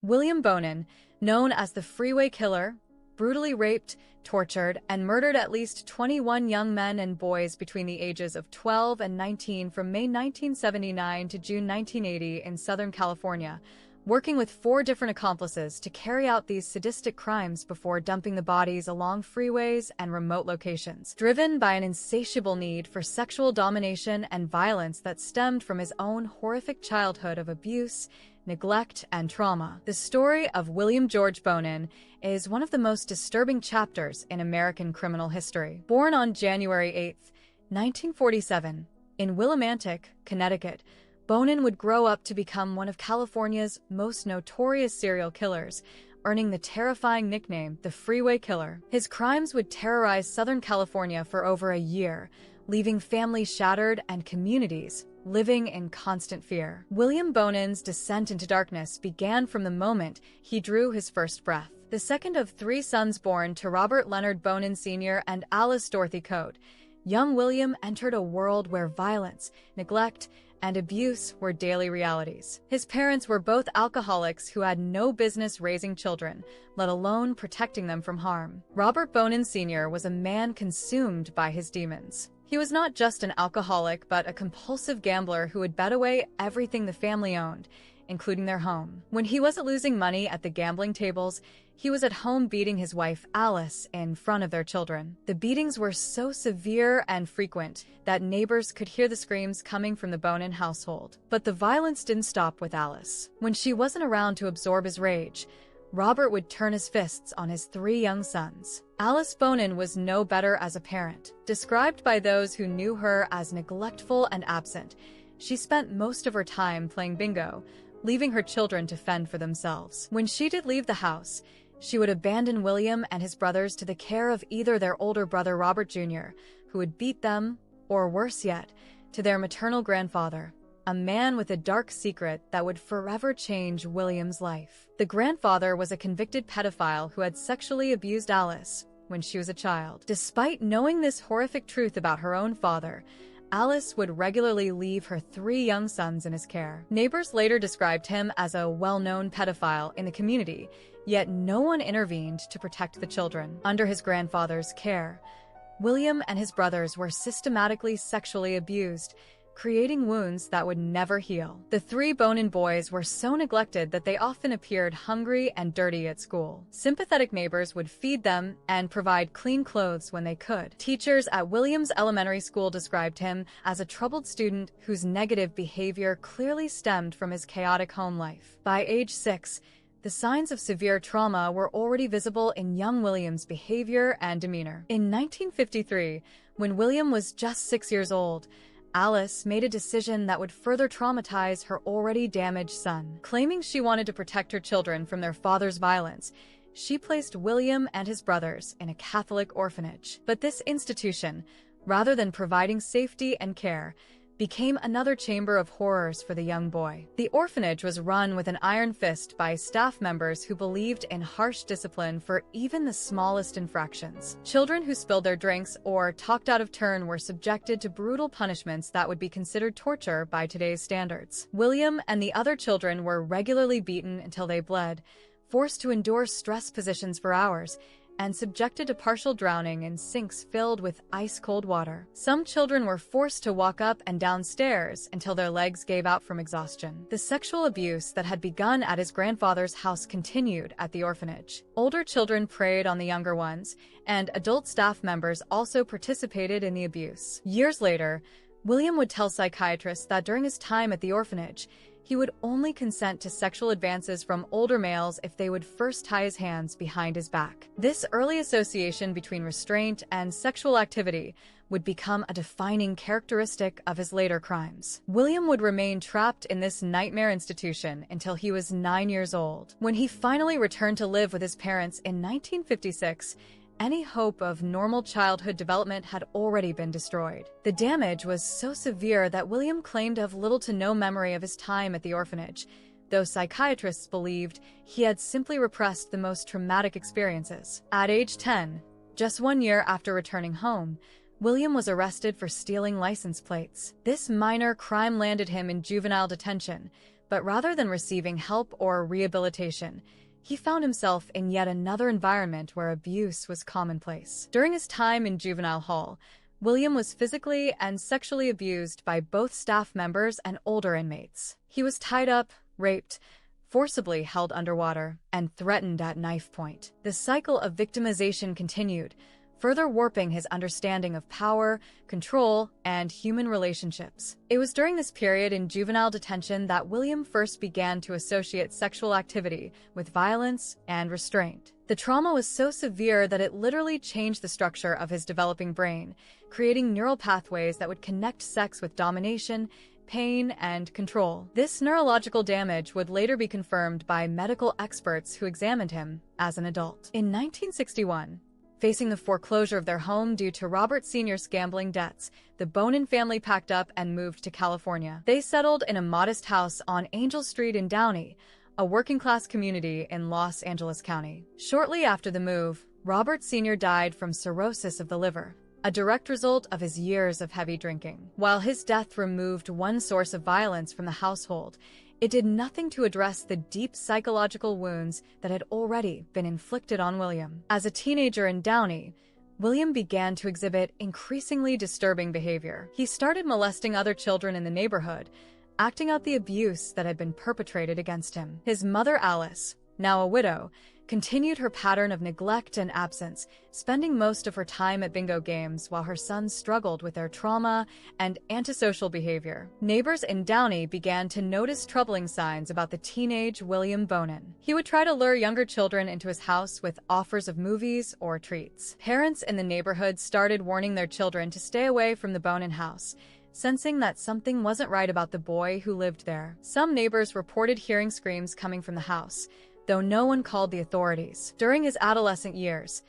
William Bonin, known as the Freeway Killer, brutally raped, tortured, and murdered at least 21 young men and boys between the ages of 12 and 19 from May 1979 to June 1980 in Southern California, working with 4 different accomplices to carry out these sadistic crimes before dumping the bodies along freeways and remote locations. Driven by an insatiable need for sexual domination and violence that stemmed from his own horrific childhood of abuse, neglect, and trauma, the story of William George Bonin is one of the most disturbing chapters in American criminal history. Born on January 8, 1947, in Willimantic, Connecticut, Bonin would grow up to become one of California's most notorious serial killers, earning the terrifying nickname the Freeway Killer. His crimes would terrorize Southern California for over a year, leaving families shattered and communities living in constant fear. William Bonin's descent into darkness began from the moment he drew his first breath. The second of 3 sons born to Robert Leonard Bonin Sr. and Alice Dorothy Coate, young William entered a world where violence, neglect, and abuse were daily realities. His parents were both alcoholics who had no business raising children, let alone protecting them from harm. Robert Bonin Sr. was a man consumed by his demons. He was not just an alcoholic, but a compulsive gambler who would bet away everything the family owned, including their home. When he wasn't losing money at the gambling tables, he was at home beating his wife, Alice, in front of their children. The beatings were so severe and frequent that neighbors could hear the screams coming from the Bonin household. But the violence didn't stop with Alice. When she wasn't around to absorb his rage, Robert would turn his fists on his 3 young sons. Alice Bonin was no better as a parent. Described by those who knew her as neglectful and absent, she spent most of her time playing bingo, leaving her children to fend for themselves. When she did leave the house, she would abandon William and his brothers to the care of either their older brother Robert Jr., who would beat them, or worse yet, to their maternal grandfather, a man with a dark secret that would forever change William's life. The grandfather was a convicted pedophile who had sexually abused Alice when she was a child. Despite knowing this horrific truth about her own father, Alice would regularly leave her 3 young sons in his care. Neighbors later described him as a well-known pedophile in the community, yet no one intervened to protect the children. Under his grandfather's care, William and his brothers were systematically sexually abused, creating wounds that would never heal. The 3 Bonin boys were so neglected that they often appeared hungry and dirty at school. Sympathetic neighbors would feed them and provide clean clothes when they could. Teachers at Williams Elementary School described him as a troubled student whose negative behavior clearly stemmed from his chaotic home life. By age 6, the signs of severe trauma were already visible in young William's behavior and demeanor. In 1953, when William was just 6 years old, Alice made a decision that would further traumatize her already damaged son. Claiming she wanted to protect her children from their father's violence, she placed William and his brothers in a Catholic orphanage. But this institution, rather than providing safety and care, became another chamber of horrors for the young boy. The orphanage was run with an iron fist by staff members who believed in harsh discipline for even the smallest infractions. Children who spilled their drinks or talked out of turn were subjected to brutal punishments that would be considered torture by today's standards. William and the other children were regularly beaten until they bled, forced to endure stress positions for hours, and subjected to partial drowning in sinks filled with ice-cold water. Some children were forced to walk up and down stairs until their legs gave out from exhaustion. The sexual abuse that had begun at his grandfather's house continued at the orphanage. Older children preyed on the younger ones, and adult staff members also participated in the abuse. Years later, William would tell psychiatrists that during his time at the orphanage, he would only consent to sexual advances from older males if they would first tie his hands behind his back. This early association between restraint and sexual activity would become a defining characteristic of his later crimes. William would remain trapped in this nightmare institution until he was 9 years old. When he finally returned to live with his parents in 1956, any hope of normal childhood development had already been destroyed. The damage was so severe that William claimed to have little to no memory of his time at the orphanage, though psychiatrists believed he had simply repressed the most traumatic experiences. At age 10, just 1 year after returning home, William was arrested for stealing license plates. This minor crime landed him in juvenile detention, But rather than receiving help or rehabilitation, he found himself in yet another environment where abuse was commonplace. During his time in juvenile hall, William was physically and sexually abused by both staff members and older inmates. He was tied up, raped, forcibly held underwater, and threatened at knife point. The cycle of victimization continued, further warping his understanding of power, control, and human relationships. It was during this period in juvenile detention that William first began to associate sexual activity with violence and restraint. The trauma was so severe that it literally changed the structure of his developing brain, creating neural pathways that would connect sex with domination, pain, and control. This neurological damage would later be confirmed by medical experts who examined him as an adult. In 1961, facing the foreclosure of their home due to Robert Sr.'s gambling debts, the Bonin family packed up and moved to California. They settled in a modest house on Angel Street in Downey, a working-class community in Los Angeles County. Shortly after the move, Robert Sr. died from cirrhosis of the liver, a direct result of his years of heavy drinking. While his death removed one source of violence from the household, it did nothing to address the deep psychological wounds that had already been inflicted on William. As a teenager in Downey, William began to exhibit increasingly disturbing behavior. He started molesting other children in the neighborhood, acting out the abuse that had been perpetrated against him. His mother, Alice, now a widow, continued her pattern of neglect and absence, spending most of her time at bingo games while her sons struggled with their trauma and antisocial behavior. Neighbors in Downey began to notice troubling signs about the teenage William Bonin. He would try to lure younger children into his house with offers of movies or treats. Parents in the neighborhood started warning their children to stay away from the Bonin house, sensing that something wasn't right about the boy who lived there. Some neighbors reported hearing screams coming from the house, though no one called the authorities. During his adolescent years,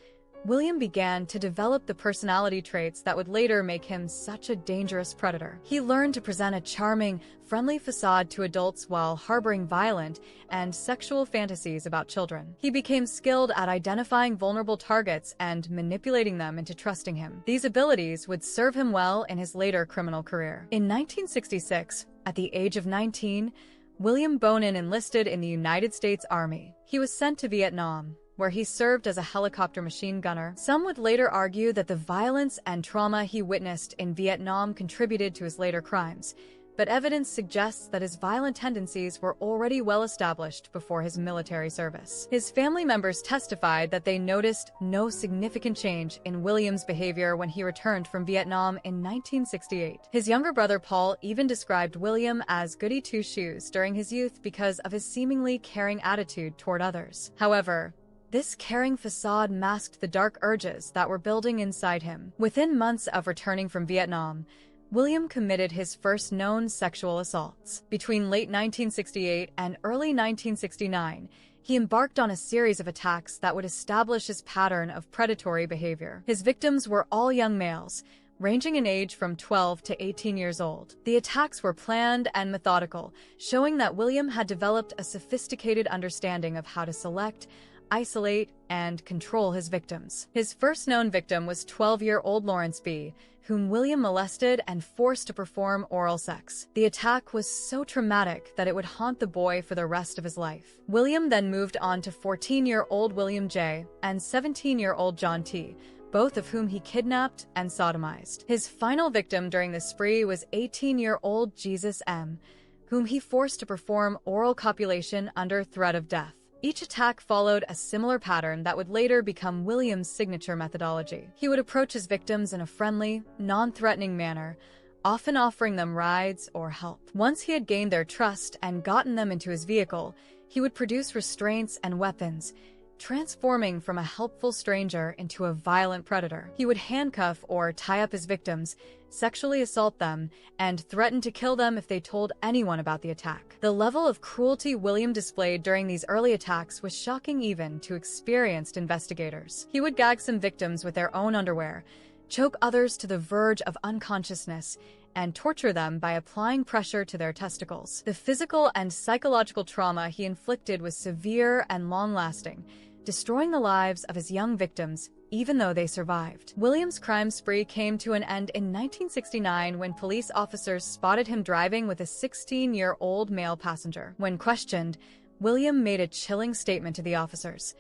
William began to develop the personality traits that would later make him such a dangerous predator. He learned to present a charming, friendly facade to adults while harboring violent and sexual fantasies about children. He became skilled at identifying vulnerable targets and manipulating them into trusting him. These abilities would serve him well in his later criminal career. In 1966, at the age of 19, William Bonin enlisted in the United States Army. He was sent to Vietnam, where he served as a helicopter machine gunner. Some would later argue that the violence and trauma he witnessed in Vietnam contributed to his later crimes, but evidence suggests that his violent tendencies were already well established before his military service. His family members testified that they noticed no significant change in William's behavior when he returned from Vietnam in 1968. His younger brother Paul even described William as goody two-shoes during his youth because of his seemingly caring attitude toward others. However, this caring facade masked the dark urges that were building inside him. Within months of returning from Vietnam, William committed his first known sexual assaults. Between late 1968 and early 1969, he embarked on a series of attacks that would establish his pattern of predatory behavior. His victims were all young males, ranging in age from 12 to 18 years old. The attacks were planned and methodical, showing that William had developed a sophisticated understanding of how to select, isolate, and control his victims. His first known victim was 12-year-old Lawrence B., whom William molested and forced to perform oral sex. The attack was so traumatic that it would haunt the boy for the rest of his life. William then moved on to 14-year-old William J. and 17-year-old John T., both of whom he kidnapped and sodomized. His final victim during the spree was 18-year-old Jesus M., whom he forced to perform oral copulation under threat of death. Each attack followed a similar pattern that would later become William's signature methodology. He would approach his victims in a friendly, non-threatening manner, often offering them rides or help. Once he had gained their trust and gotten them into his vehicle, he would produce restraints and weapons, transforming from a helpful stranger into a violent predator. He would handcuff or tie up his victims, sexually assault them, and threaten to kill them if they told anyone about the attack. The level of cruelty William displayed during these early attacks was shocking even to experienced investigators. He would gag some victims with their own underwear, choke others to the verge of unconsciousness, and torture them by applying pressure to their testicles. The physical and psychological trauma he inflicted was severe and long-lasting, destroying the lives of his young victims even though they survived. William's crime spree came to an end in 1969 when police officers spotted him driving with a 16-year-old male passenger. When questioned, William made a chilling statement to the officers.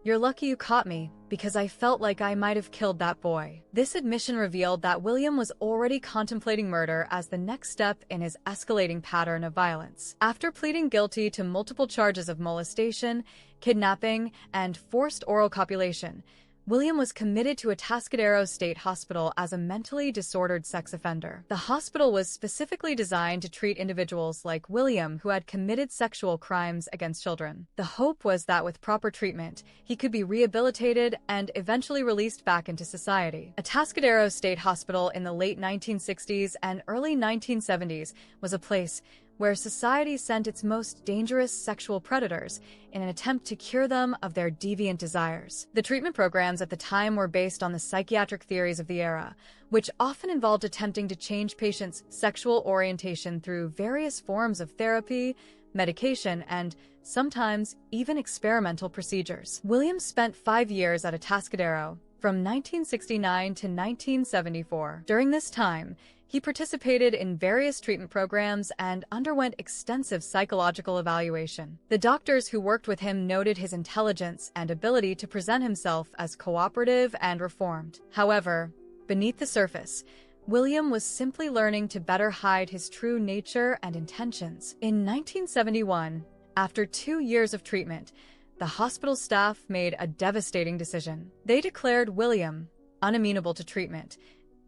"You're lucky you caught me, because I felt like I might have killed that boy." This admission revealed that William was already contemplating murder as the next step in his escalating pattern of violence. After pleading guilty to multiple charges of molestation, kidnapping, and forced oral copulation, William was committed to a Atascadero State Hospital as a mentally disordered sex offender. The hospital was specifically designed to treat individuals like William who had committed sexual crimes against children. The hope was that with proper treatment, he could be rehabilitated and eventually released back into society. Atascadero State Hospital in the late 1960s and early 1970s was a place where society sent its most dangerous sexual predators in an attempt to cure them of their deviant desires. The treatment programs at the time were based on the psychiatric theories of the era, which often involved attempting to change patients' sexual orientation through various forms of therapy, medication, and sometimes even experimental procedures. William spent 5 years at Atascadero, from 1969 to 1974. During this time, he participated in various treatment programs and underwent extensive psychological evaluation. The doctors who worked with him noted his intelligence and ability to present himself as cooperative and reformed. However, beneath the surface, William was simply learning to better hide his true nature and intentions. In 1971, after 2 years of treatment, the hospital staff made a devastating decision. They declared William unamenable to treatment,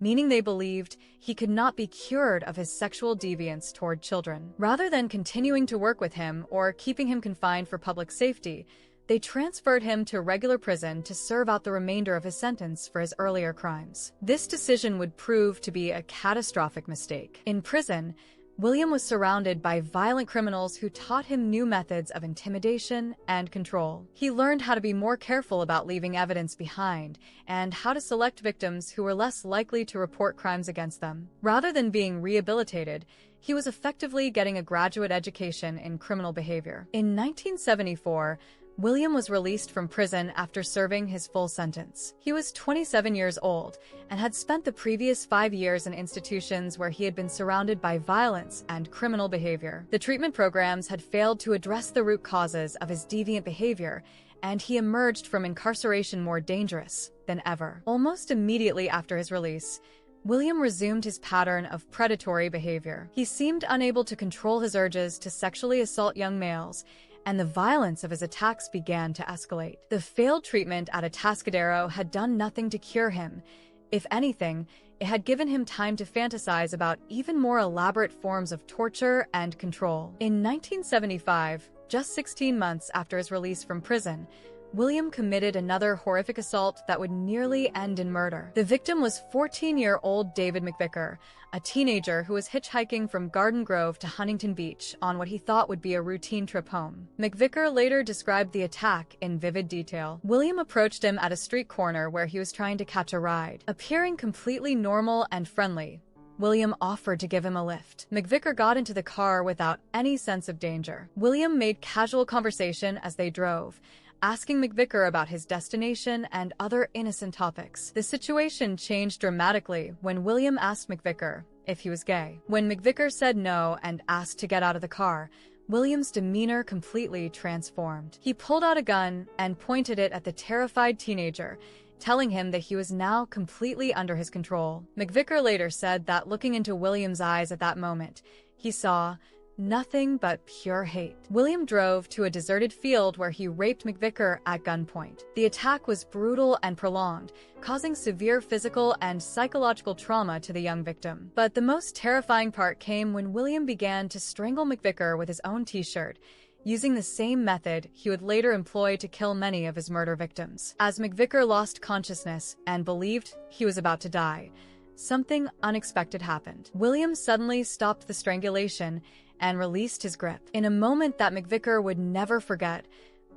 meaning they believed he could not be cured of his sexual deviance toward children. Rather than continuing to work with him or keeping him confined for public safety, they transferred him to regular prison to serve out the remainder of his sentence for his earlier crimes. This decision would prove to be a catastrophic mistake. In prison, William was surrounded by violent criminals who taught him new methods of intimidation and control. He learned how to be more careful about leaving evidence behind and how to select victims who were less likely to report crimes against them. Rather than being rehabilitated, he was effectively getting a graduate education in criminal behavior. In 1974, William was released from prison after serving his full sentence. He was 27 years old and had spent the previous 5 years in institutions where he had been surrounded by violence and criminal behavior. The treatment programs had failed to address the root causes of his deviant behavior, and he emerged from incarceration more dangerous than ever. Almost immediately after his release, William resumed his pattern of predatory behavior. He seemed unable to control his urges to sexually assault young males, and the violence of his attacks began to escalate. The failed treatment at Atascadero had done nothing to cure him. If anything, it had given him time to fantasize about even more elaborate forms of torture and control. In 1975, just 16 months after his release from prison, William committed another horrific assault that would nearly end in murder. The victim was 14-year-old David McVicker, a teenager who was hitchhiking from Garden Grove to Huntington Beach on what he thought would be a routine trip home. McVicker later described the attack in vivid detail. William approached him at a street corner where he was trying to catch a ride. Appearing completely normal and friendly, William offered to give him a lift. McVicker got into the car without any sense of danger. William made casual conversation as they drove, asking McVicker about his destination and other innocent topics. The situation changed dramatically when William asked McVicker if he was gay. When McVicker said no and asked to get out of the car, William's demeanor completely transformed. He pulled out a gun and pointed it at the terrified teenager, telling him that he was now completely under his control. McVicker later said that looking into William's eyes at that moment, he saw nothing but pure hate. William drove to a deserted field where he raped McVicker at gunpoint. The attack was brutal and prolonged, causing severe physical and psychological trauma to the young victim. But the most terrifying part came when William began to strangle McVicker with his own t-shirt, using the same method he would later employ to kill many of his murder victims. As McVicker lost consciousness and believed he was about to die, something unexpected happened. William suddenly stopped the strangulation and released his grip. In a moment that McVicker would never forget,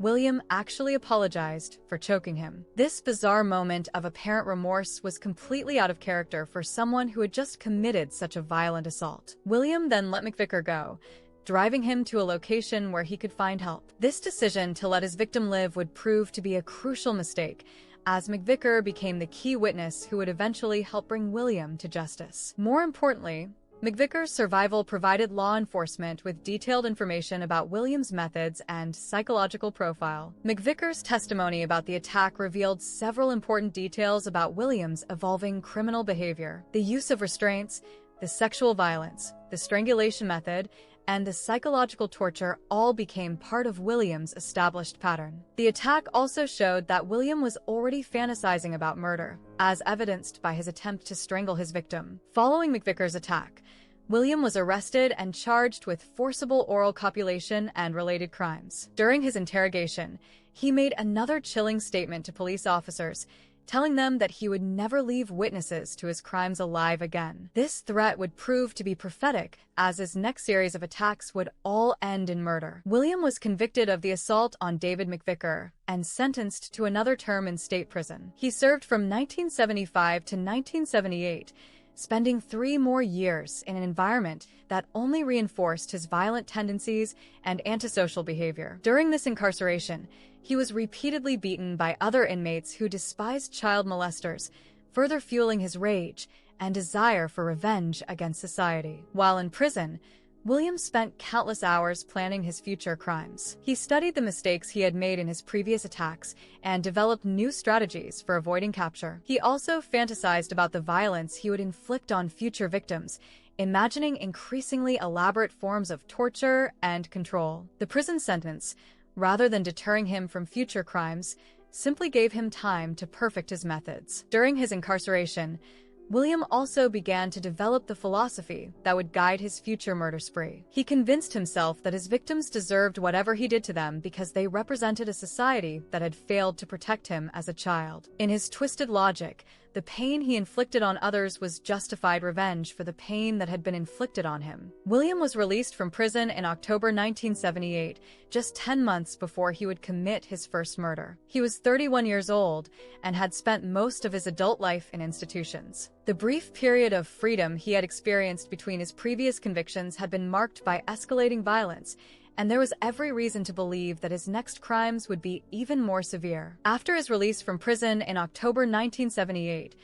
William actually apologized for choking him. This bizarre moment of apparent remorse was completely out of character for someone who had just committed such a violent assault. William then let McVicker go, driving him to a location where he could find help. This decision to let his victim live would prove to be a crucial mistake, as McVicker became the key witness who would eventually help bring William to justice. More importantly, McVicker's survival provided law enforcement with detailed information about William's methods and psychological profile. McVicker's testimony about the attack revealed several important details about William's evolving criminal behavior. The use of restraints, the sexual violence, the strangulation method, and the psychological torture all became part of William's established pattern. The attack also showed that William was already fantasizing about murder, as evidenced by his attempt to strangle his victim. Following McVicker's attack, William was arrested and charged with forcible oral copulation and related crimes. During his interrogation, he made another chilling statement to police officers, telling them that he would never leave witnesses to his crimes alive again. This threat would prove to be prophetic, as his next series of attacks would all end in murder. William was convicted of the assault on David McVicker and sentenced to another term in state prison. He served from 1975 to 1978, spending 3 more years in an environment that only reinforced his violent tendencies and antisocial behavior. During this incarceration, he was repeatedly beaten by other inmates who despised child molesters, further fueling his rage and desire for revenge against society. While in prison, William spent countless hours planning his future crimes. He studied the mistakes he had made in his previous attacks and developed new strategies for avoiding capture. He also fantasized about the violence he would inflict on future victims, imagining increasingly elaborate forms of torture and control. The prison sentence, rather than deterring him from future crimes, simply gave him time to perfect his methods. During his incarceration, William also began to develop the philosophy that would guide his future murder spree. He convinced himself that his victims deserved whatever he did to them because they represented a society that had failed to protect him as a child. In his twisted logic, the pain he inflicted on others was justified revenge for the pain that had been inflicted on him. William was released from prison in October 1978, just 10 months before he would commit his first murder. He was 31 years old and had spent most of his adult life in institutions. The brief period of freedom he had experienced between his previous convictions had been marked by escalating violence, and there was every reason to believe that his next crimes would be even more severe. After his release from prison in October 1978,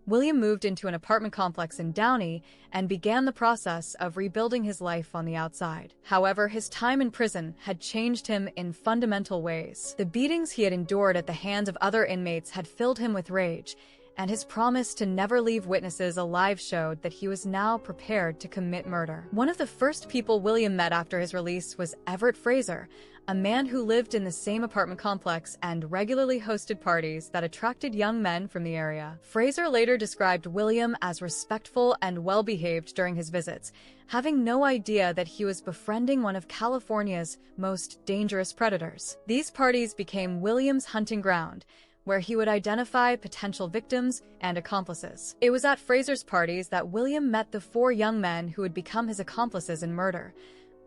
William moved into an apartment complex in Downey and began the process of rebuilding his life on the outside. However, his time in prison had changed him in fundamental ways. The beatings he had endured at the hands of other inmates had filled him with rage, and his promise to never leave witnesses alive showed that he was now prepared to commit murder. One of the first people William met after his release was Everett Fraser, a man who lived in the same apartment complex and regularly hosted parties that attracted young men from the area. Fraser later described William as respectful and well-behaved during his visits, having no idea that he was befriending one of California's most dangerous predators. These parties became William's hunting ground, where he would identify potential victims and accomplices. It was at Fraser's parties that William met the 4 young men who would become his accomplices in murder: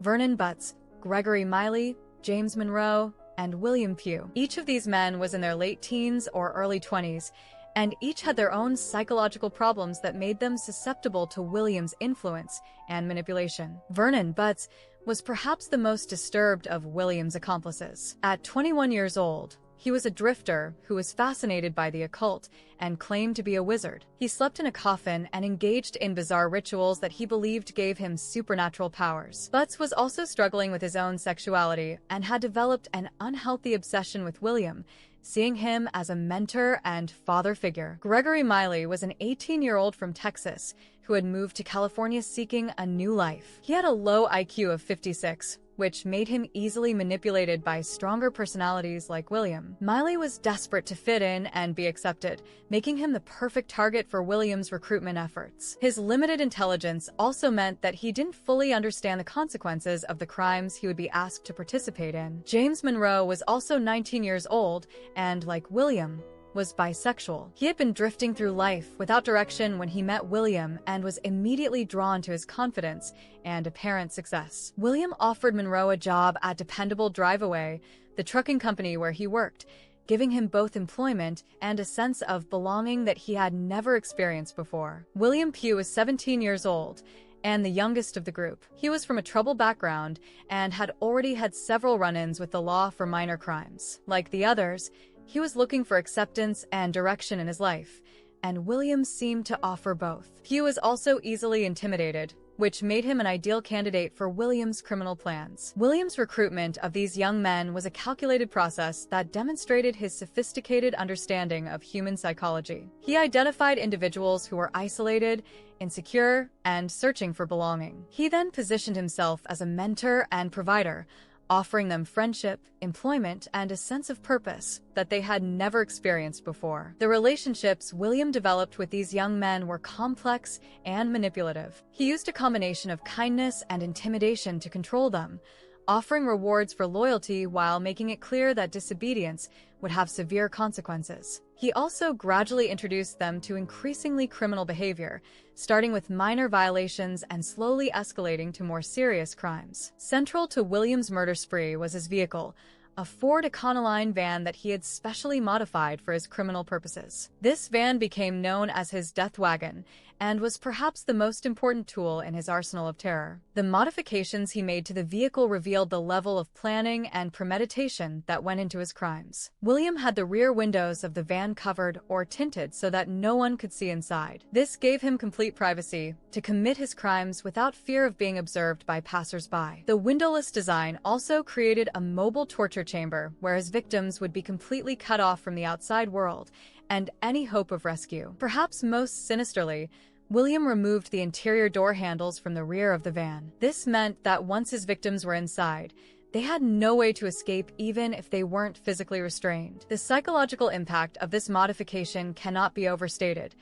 Vernon Butts, Gregory Miley, James Monroe, and William Pugh. Each of these men was in their late teens or early 20s, and each had their own psychological problems that made them susceptible to William's influence and manipulation. Vernon Butts was perhaps the most disturbed of William's accomplices. At 21 years old, he was a drifter who was fascinated by the occult and claimed to be a wizard. He slept in a coffin and engaged in bizarre rituals that he believed gave him supernatural powers. Butts was also struggling with his own sexuality and had developed an unhealthy obsession with William, seeing him as a mentor and father figure. Gregory Miley was an 18-year-old from Texas who had moved to California seeking a new life. He had a low IQ of 56, which made him easily manipulated by stronger personalities like William. Miley was desperate to fit in and be accepted, making him the perfect target for William's recruitment efforts. His limited intelligence also meant that he didn't fully understand the consequences of the crimes he would be asked to participate in. James Monroe was also 19 years old and, like William, was bisexual. He had been drifting through life without direction when he met William and was immediately drawn to his confidence and apparent success. William offered Monroe a job at Dependable Drive-Away, the trucking company where he worked, giving him both employment and a sense of belonging that he had never experienced before. William Pugh was 17 years old and the youngest of the group. He was from a troubled background and had already had several run-ins with the law for minor crimes. Like the others, He was looking for acceptance and direction in his life, and William seemed to offer both. He was also easily intimidated, which made him an ideal candidate for William's criminal plans. William's recruitment of these young men was a calculated process that demonstrated his sophisticated understanding of human psychology. He identified individuals who were isolated, insecure, and searching for belonging. He then positioned himself as a mentor and provider, offering them friendship, employment, and a sense of purpose that they had never experienced before. The relationships William developed with these young men were complex and manipulative. He used a combination of kindness and intimidation to control them, offering rewards for loyalty while making it clear that disobedience would have severe consequences. He also gradually introduced them to increasingly criminal behavior, starting with minor violations and slowly escalating to more serious crimes. Central to William's murder spree was his vehicle, a Ford Econoline van that he had specially modified for his criminal purposes. This van became known as his death wagon and was perhaps the most important tool in his arsenal of terror. The modifications he made to the vehicle revealed the level of planning and premeditation that went into his crimes. William had the rear windows of the van covered or tinted so that no one could see inside. This gave him complete privacy to commit his crimes without fear of being observed by passers-by. The windowless design also created a mobile torture chamber where his victims would be completely cut off from the outside world and any hope of rescue. Perhaps most sinisterly, William removed the interior door handles from the rear of the van. This meant that once his victims were inside, they had no way to escape even if they weren't physically restrained. The psychological impact of this modification cannot be overstated.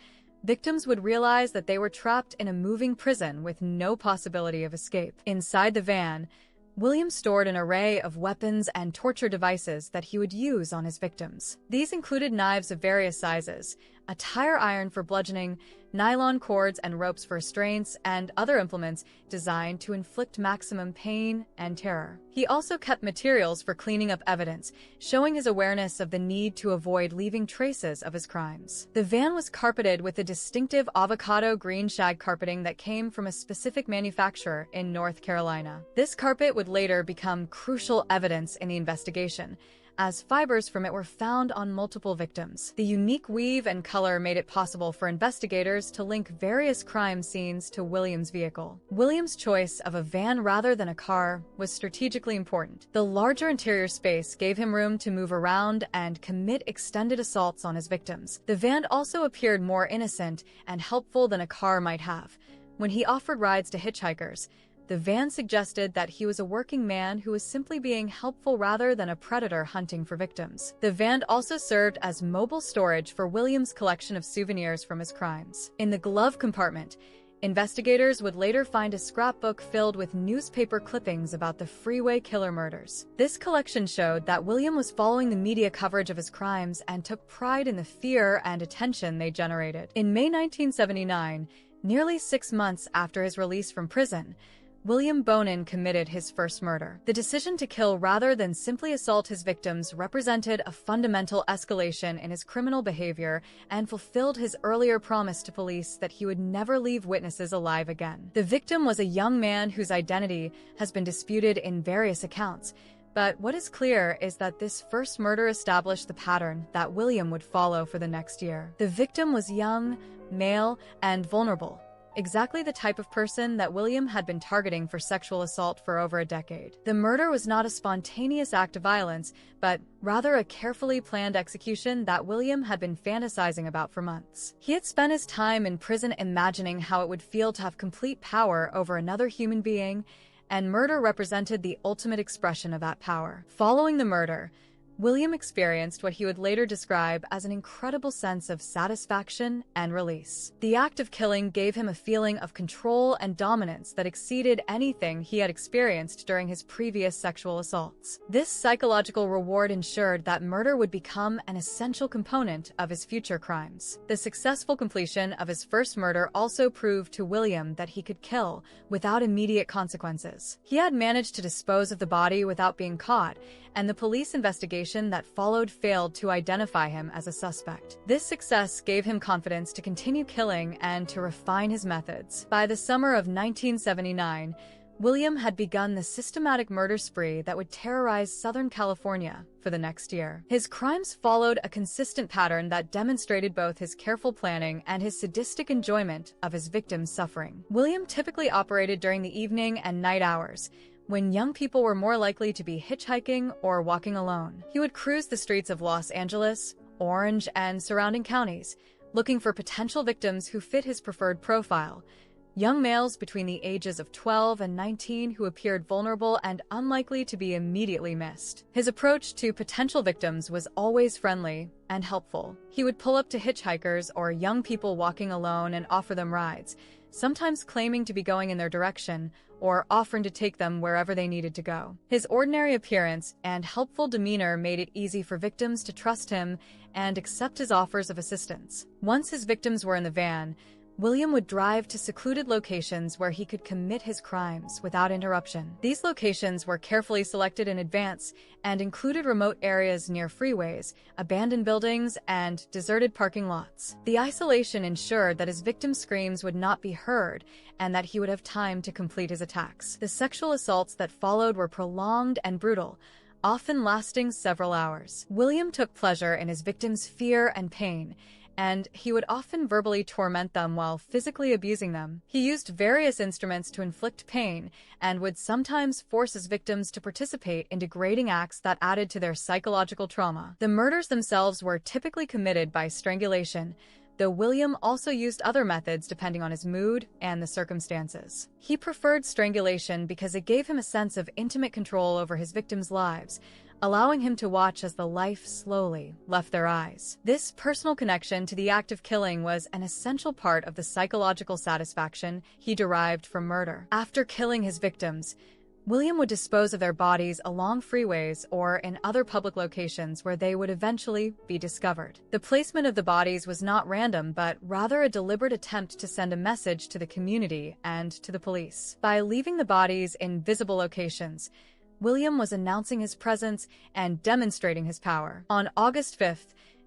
Victims would realize that they were trapped in a moving prison with no possibility of escape. Inside the van, William stored an array of weapons and torture devices that he would use on his victims. These included knives of various sizes, a tire iron for bludgeoning, nylon cords and ropes for restraints, and other implements designed to inflict maximum pain and terror. He also kept materials for cleaning up evidence, showing his awareness of the need to avoid leaving traces of his crimes. The van was carpeted with a distinctive avocado green shag carpeting that came from a specific manufacturer in North Carolina. This carpet would later become crucial evidence in the investigation, as fibers from it were found on multiple victims. The unique weave and color made it possible for investigators to link various crime scenes to William's vehicle. William's choice of a van rather than a car was strategically important. The larger interior space gave him room to move around and commit extended assaults on his victims. The van also appeared more innocent and helpful than a car might have. When he offered rides to hitchhikers, the van suggested that he was a working man who was simply being helpful rather than a predator hunting for victims. The van also served as mobile storage for William's collection of souvenirs from his crimes. In the glove compartment, investigators would later find a scrapbook filled with newspaper clippings about the Freeway Killer murders. This collection showed that William was following the media coverage of his crimes and took pride in the fear and attention they generated. In May 1979, nearly 6 months after his release from prison, William Bonin committed his first murder. The decision to kill rather than simply assault his victims represented a fundamental escalation in his criminal behavior and fulfilled his earlier promise to police that he would never leave witnesses alive again. The victim was a young man whose identity has been disputed in various accounts, but what is clear is that this first murder established the pattern that William would follow for the next year. The victim was young, male, and vulnerable. Exactly the type of person that William had been targeting for sexual assault for over a decade. The murder was not a spontaneous act of violence, but rather a carefully planned execution that William had been fantasizing about for months. He had spent his time in prison imagining how it would feel to have complete power over another human being, and murder represented the ultimate expression of that power. Following the murder, William experienced what he would later describe as an incredible sense of satisfaction and release. The act of killing gave him a feeling of control and dominance that exceeded anything he had experienced during his previous sexual assaults. This psychological reward ensured that murder would become an essential component of his future crimes. The successful completion of his first murder also proved to William that he could kill without immediate consequences. He had managed to dispose of the body without being caught, and the police investigation that followed failed to identify him as a suspect. This success gave him confidence to continue killing and to refine his methods. By the summer of 1979, William had begun the systematic murder spree that would terrorize Southern California for the next year. His crimes followed a consistent pattern that demonstrated both his careful planning and his sadistic enjoyment of his victims' suffering. William typically operated during the evening and night hours, when young people were more likely to be hitchhiking or walking alone. He would cruise the streets of Los Angeles, Orange, and surrounding counties, looking for potential victims who fit his preferred profile. Young males between the ages of 12 and 19 who appeared vulnerable and unlikely to be immediately missed. His approach to potential victims was always friendly and helpful. He would pull up to hitchhikers or young people walking alone and offer them rides, sometimes claiming to be going in their direction or offering to take them wherever they needed to go. His ordinary appearance and helpful demeanor made it easy for victims to trust him and accept his offers of assistance. Once his victims were in the van, William would drive to secluded locations where he could commit his crimes without interruption. These locations were carefully selected in advance and included remote areas near freeways, abandoned buildings, and deserted parking lots. The isolation ensured that his victims' screams would not be heard and that he would have time to complete his attacks. The sexual assaults that followed were prolonged and brutal, often lasting several hours. William took pleasure in his victims' fear and pain, and he would often verbally torment them while physically abusing them. He used various instruments to inflict pain and would sometimes force his victims to participate in degrading acts that added to their psychological trauma. The murders themselves were typically committed by strangulation, though William also used other methods depending on his mood and the circumstances. He preferred strangulation because it gave him a sense of intimate control over his victims' lives, allowing him to watch as the life slowly left their eyes. This personal connection to the act of killing was an essential part of the psychological satisfaction he derived from murder. After killing his victims, William would dispose of their bodies along freeways or in other public locations where they would eventually be discovered. The placement of the bodies was not random, but rather a deliberate attempt to send a message to the community and to the police. By leaving the bodies in visible locations, William was announcing his presence and demonstrating his power. On August 5,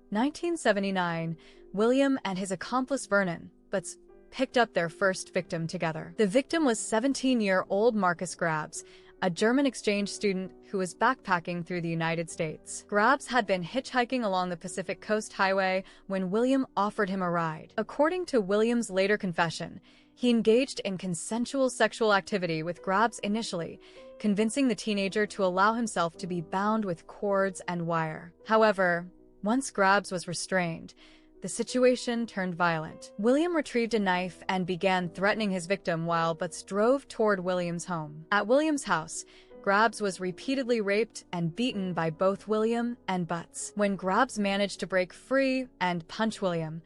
1979, William and his accomplice Vernon Butts picked up their first victim together. The victim was 17-year-old Marcus Grabs, a German exchange student who was backpacking through the United States. Grabs had been hitchhiking along the Pacific Coast Highway when William offered him a ride. According to William's later confession, he engaged in consensual sexual activity with Grabs initially, convincing the teenager to allow himself to be bound with cords and wire. However, once Grabs was restrained, the situation turned violent. William retrieved a knife and began threatening his victim while Butts drove toward William's home. At William's house, Grabs was repeatedly raped and beaten by both William and Butts. When Grabs managed to break free and punch William,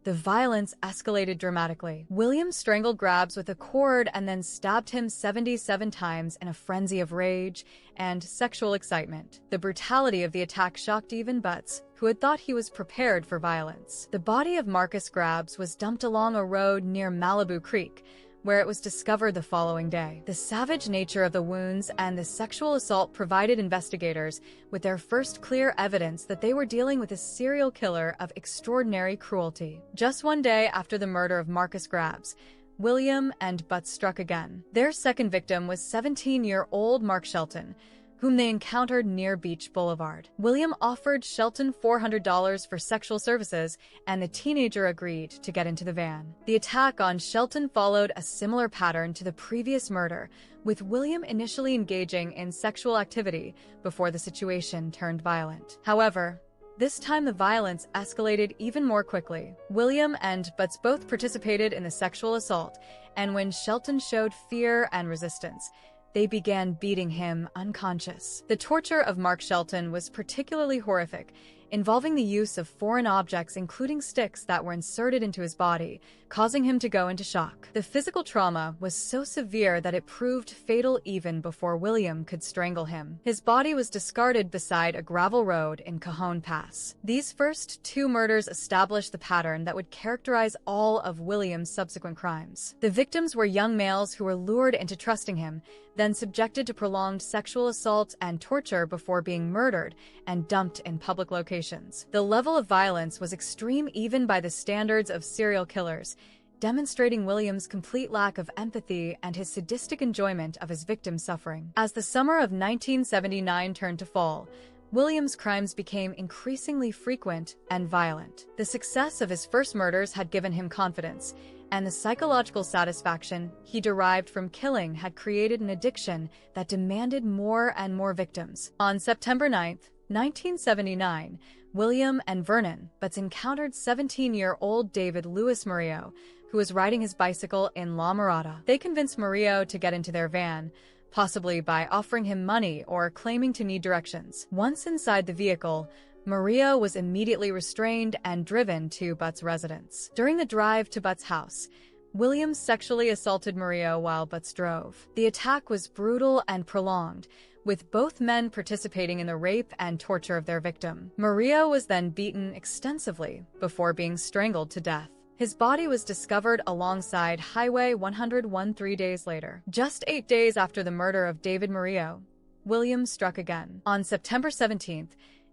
the violence escalated dramatically. William strangled Grabs with a cord and then stabbed him 77 times in a frenzy of rage and sexual excitement. The brutality of the attack shocked even Butts, who had thought he was prepared for violence. The body of Marcus Grabs was dumped along a road near Malibu Creek, where it was discovered the following day. The savage nature of the wounds and the sexual assault provided investigators with their first clear evidence that they were dealing with a serial killer of extraordinary cruelty. Just one day after the murder of Marcus Grabs, William and Butts struck again. Their second victim was 17-year-old Mark Shelton, whom they encountered near Beach Boulevard. William offered Shelton $400 for sexual services, and the teenager agreed to get into the van. The attack on Shelton followed a similar pattern to the previous murder, with William initially engaging in sexual activity before the situation turned violent. However, this time the violence escalated even more quickly. William and Butts both participated in the sexual assault, and when Shelton showed fear and resistance, they began beating him unconscious. The torture of Mark Shelton was particularly horrific, involving the use of foreign objects including sticks that were inserted into his body, causing him to go into shock. The physical trauma was so severe that it proved fatal even before William could strangle him. His body was discarded beside a gravel road in Cajon Pass. These first two murders established the pattern that would characterize all of William's subsequent crimes. The victims were young males who were lured into trusting him, then subjected to prolonged sexual assault and torture before being murdered and dumped in public locations. The level of violence was extreme even by the standards of serial killers, demonstrating William's complete lack of empathy and his sadistic enjoyment of his victim's suffering. As the summer of 1979 turned to fall, William's crimes became increasingly frequent and violent. The success of his first murders had given him confidence, and the psychological satisfaction he derived from killing had created an addiction that demanded more and more victims. On September 9, 1979, William and Vernon Butts encountered 17-year-old David Louis Murillo, who was riding his bicycle in La Mirada. They convinced Murillo to get into their van, possibly by offering him money or claiming to need directions. Once inside the vehicle, Murillo was immediately restrained and driven to Butts' residence. During the drive to Butts' house, William sexually assaulted Murillo while Butts drove. The attack was brutal and prolonged, with both men participating in the rape and torture of their victim. Murillo was then beaten extensively before being strangled to death. His body was discovered alongside Highway 101 3 days later. Just 8 days after the murder of David Murillo, William struck again. On September 17th,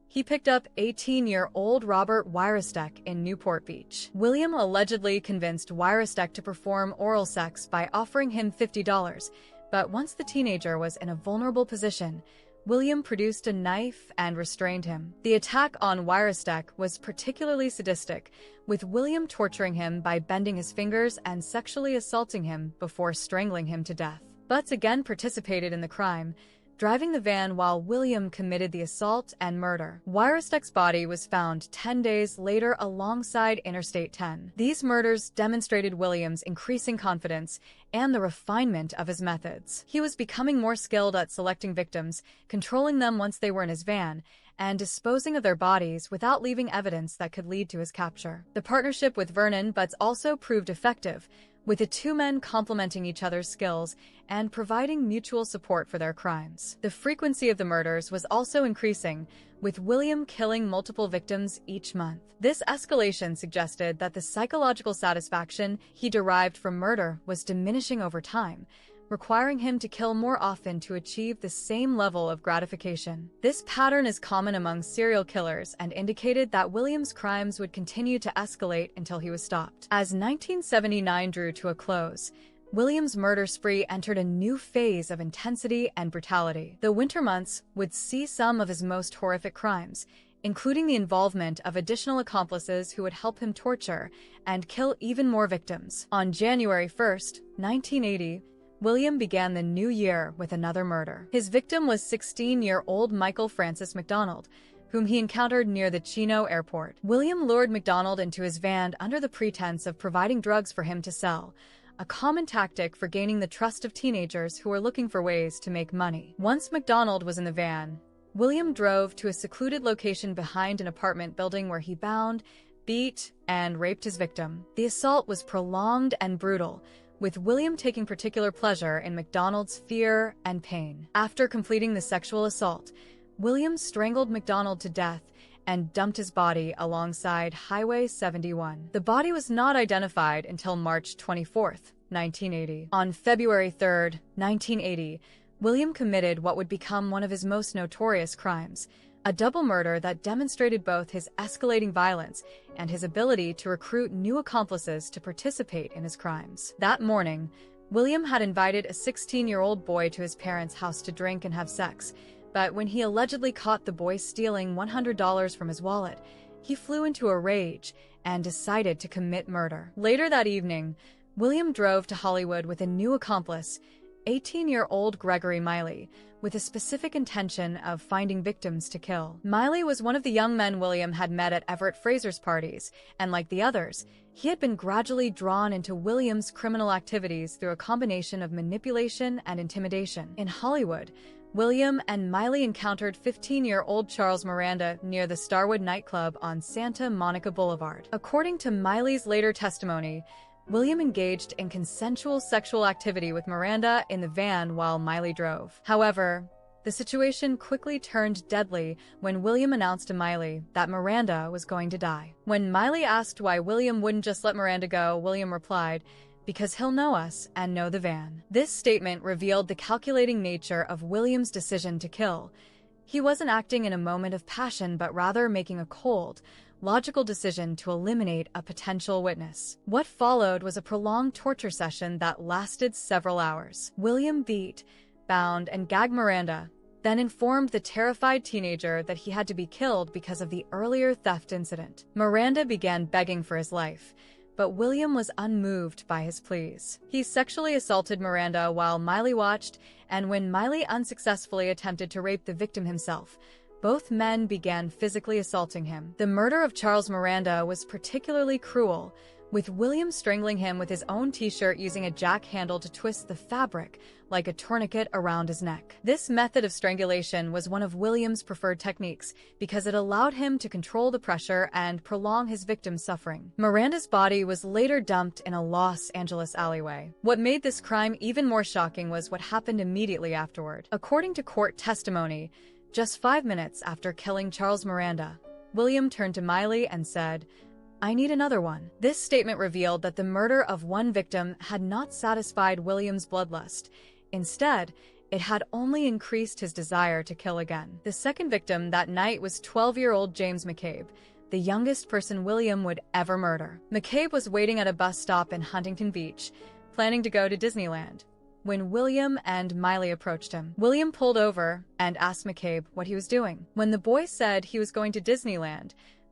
he picked up 18-year-old Robert Wyrostek in Newport Beach. William allegedly convinced Wyrostek to perform oral sex by offering him $50, but once the teenager was in a vulnerable position, William produced a knife and restrained him. The attack on Wyrostek was particularly sadistic, with William torturing him by bending his fingers and sexually assaulting him before strangling him to death. Butts again participated in the crime, driving the van while William committed the assault and murder. Wyrostek's body was found 10 days later alongside Interstate 10. These murders demonstrated William's increasing confidence and the refinement of his methods. He was becoming more skilled at selecting victims, controlling them once they were in his van, and disposing of their bodies without leaving evidence that could lead to his capture. The partnership with Vernon Butts also proved effective, with the two men complementing each other's skills and providing mutual support for their crimes. The frequency of the murders was also increasing, with William killing multiple victims each month. This escalation suggested that the psychological satisfaction he derived from murder was diminishing over time, requiring him to kill more often to achieve the same level of gratification. This pattern is common among serial killers and indicated that William's crimes would continue to escalate until he was stopped. As 1979 drew to a close, William's murder spree entered a new phase of intensity and brutality. The winter months would see some of his most horrific crimes, including the involvement of additional accomplices who would help him torture and kill even more victims. On January 1, 1980, William began the new year with another murder. His victim was 16-year-old Michael Francis McDonald, whom he encountered near the Chino airport. William lured McDonald into his van under the pretense of providing drugs for him to sell, a common tactic for gaining the trust of teenagers who were looking for ways to make money. Once McDonald was in the van, William drove to a secluded location behind an apartment building where he bound, beat, and raped his victim. The assault was prolonged and brutal, with William taking particular pleasure in McDonald's fear and pain. After completing the sexual assault, William strangled McDonald to death and dumped his body alongside Highway 71. The body was not identified until March 24, 1980. On February 3, 1980, William committed what would become one of his most notorious crimes, a double murder that demonstrated both his escalating violence and his ability to recruit new accomplices to participate in his crimes. That morning, William had invited a 16-year-old boy to his parents' house to drink and have sex, but when he allegedly caught the boy stealing $100 from his wallet, he flew into a rage and decided to commit murder. Later that evening, William drove to Hollywood with a new accomplice, 18-year-old Gregory Miley, with a specific intention of finding victims to kill. Miley was one of the young men William had met at Everett Fraser's parties, and like the others, he had been gradually drawn into William's criminal activities through a combination of manipulation and intimidation. In Hollywood, William and Miley encountered 15-year-old Charles Miranda near the Starwood nightclub on Santa Monica Boulevard. According to Miley's later testimony, William engaged in consensual sexual activity with Miranda in the van while Miley drove. However, the situation quickly turned deadly when William announced to Miley that Miranda was going to die. When Miley asked why William wouldn't just let Miranda go, William replied, "Because he'll know us and know the van." This statement revealed the calculating nature of William's decision to kill, He wasn't acting in a moment of passion, but rather making a cold, logical decision to eliminate a potential witness. What followed was a prolonged torture session that lasted several hours. William beat, bound, and gagged Miranda, then informed the terrified teenager that he had to be killed because of the earlier theft incident. Miranda began begging for his life, but William was unmoved by his pleas. He sexually assaulted Miranda while Miley watched, and when Miley unsuccessfully attempted to rape the victim himself, both men began physically assaulting him. The murder of Charles Miranda was particularly cruel, with William strangling him with his own t-shirt using a jack handle to twist the fabric like a tourniquet around his neck. This method of strangulation was one of William's preferred techniques because it allowed him to control the pressure and prolong his victim's suffering. Miranda's body was later dumped in a Los Angeles alleyway. What made this crime even more shocking was what happened immediately afterward. According to court testimony, just 5 minutes after killing Charles Miranda, William turned to Miley and said, "I need another one." This statement revealed that the murder of one victim had not satisfied William's bloodlust. Instead, it had only increased his desire to kill again. The second victim that night was 12-year-old James McCabe, the youngest person William would ever murder. McCabe was waiting at a bus stop in Huntington Beach, planning to go to Disneyland, when William and Miley approached him. William pulled over and asked McCabe what he was doing. When the boy said he was going to Disneyland,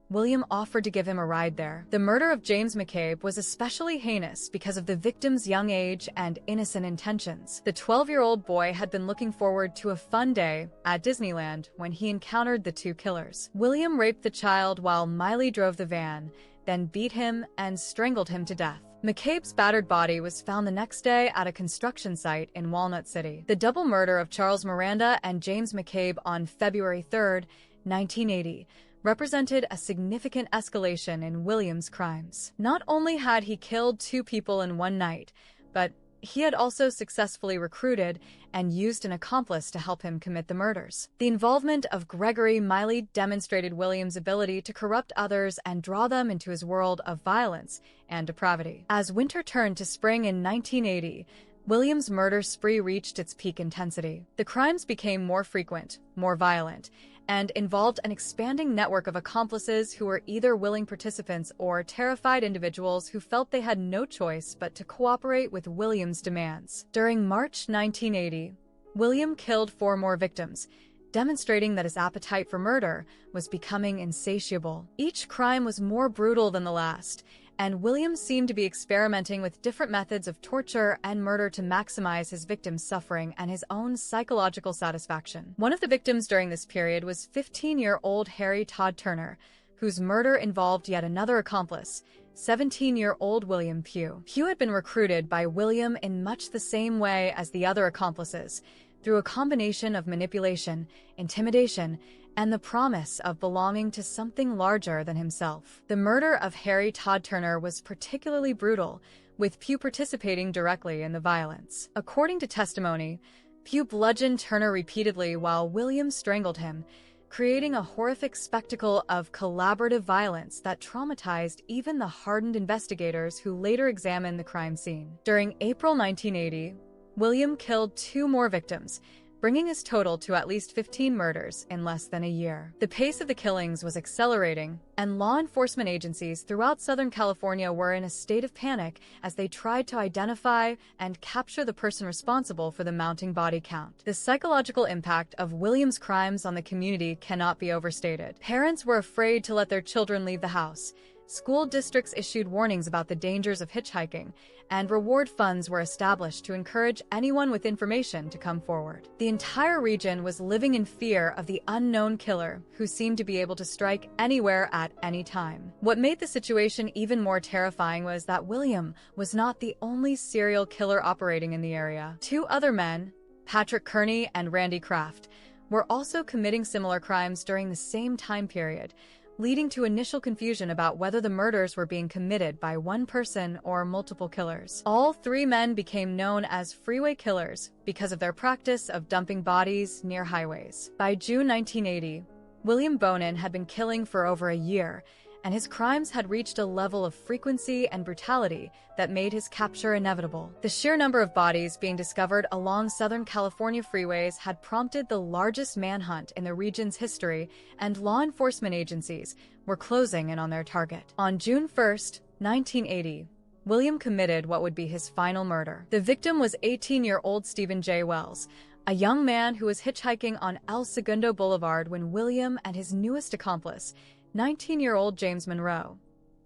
William offered to give him a ride there. The murder of James McCabe was especially heinous because of the victim's young age and innocent intentions. The 12-year-old boy had been looking forward to a fun day at Disneyland when he encountered the two killers. William raped the child while Miley drove the van, then beat him and strangled him to death. McCabe's battered body was found the next day at a construction site in Walnut City. The double murder of Charles Miranda and James McCabe on February 3, 1980, represented a significant escalation in William's crimes. Not only had he killed 2 people in one night, but he had also successfully recruited and used an accomplice to help him commit the murders. The involvement of Gregory Miley demonstrated William's ability to corrupt others and draw them into his world of violence and depravity. As winter turned to spring in 1980, William's murder spree reached its peak intensity. The crimes became more frequent, more violent, and involved an expanding network of accomplices who were either willing participants or terrified individuals who felt they had no choice but to cooperate with William's demands. During March 1980, William killed 4 more victims, demonstrating that his appetite for murder was becoming insatiable. Each crime was more brutal than the last, and William seemed to be experimenting with different methods of torture and murder to maximize his victims' suffering and his own psychological satisfaction. One of the victims during this period was 15-year-old Harry Todd Turner, whose murder involved yet another accomplice, 17-year-old William Pugh. Pugh had been recruited by William in much the same way as the other accomplices, through a combination of manipulation, intimidation, and the promise of belonging to something larger than himself. The murder of Harry Todd Turner was particularly brutal, with Pugh participating directly in the violence. According to testimony, Pugh bludgeoned Turner repeatedly while William strangled him, creating a horrific spectacle of collaborative violence that traumatized even the hardened investigators who later examined the crime scene. During April 1980, William killed 2 more victims, bringing his total to at least 15 murders in less than a year. The pace of the killings was accelerating, and law enforcement agencies throughout Southern California were in a state of panic as they tried to identify and capture the person responsible for the mounting body count. The psychological impact of William's crimes on the community cannot be overstated. Parents were afraid to let their children leave the house. School districts issued warnings about the dangers of hitchhiking, and reward funds were established to encourage anyone with information to come forward. The entire region was living in fear of the unknown killer, who seemed to be able to strike anywhere at any time. What made the situation even more terrifying was that William was not the only serial killer operating in the area. 2 other men, Patrick Kearney and Randy Kraft, were also committing similar crimes during the same time period, leading to initial confusion about whether the murders were being committed by one person or multiple killers. All 3 men became known as Freeway Killers because of their practice of dumping bodies near highways. By June 1980, William Bonin had been killing for over a year, and his crimes had reached a level of frequency and brutality that made his capture inevitable. The sheer number of bodies being discovered along Southern California freeways had prompted the largest manhunt in the region's history, and law enforcement agencies were closing in on their target. On June 1st, 1980, William committed what would be his final murder. The victim was 18-year-old Stephen J. Wells, a young man who was hitchhiking on El Segundo Boulevard when William and his newest accomplice, 19-year-old James Monroe,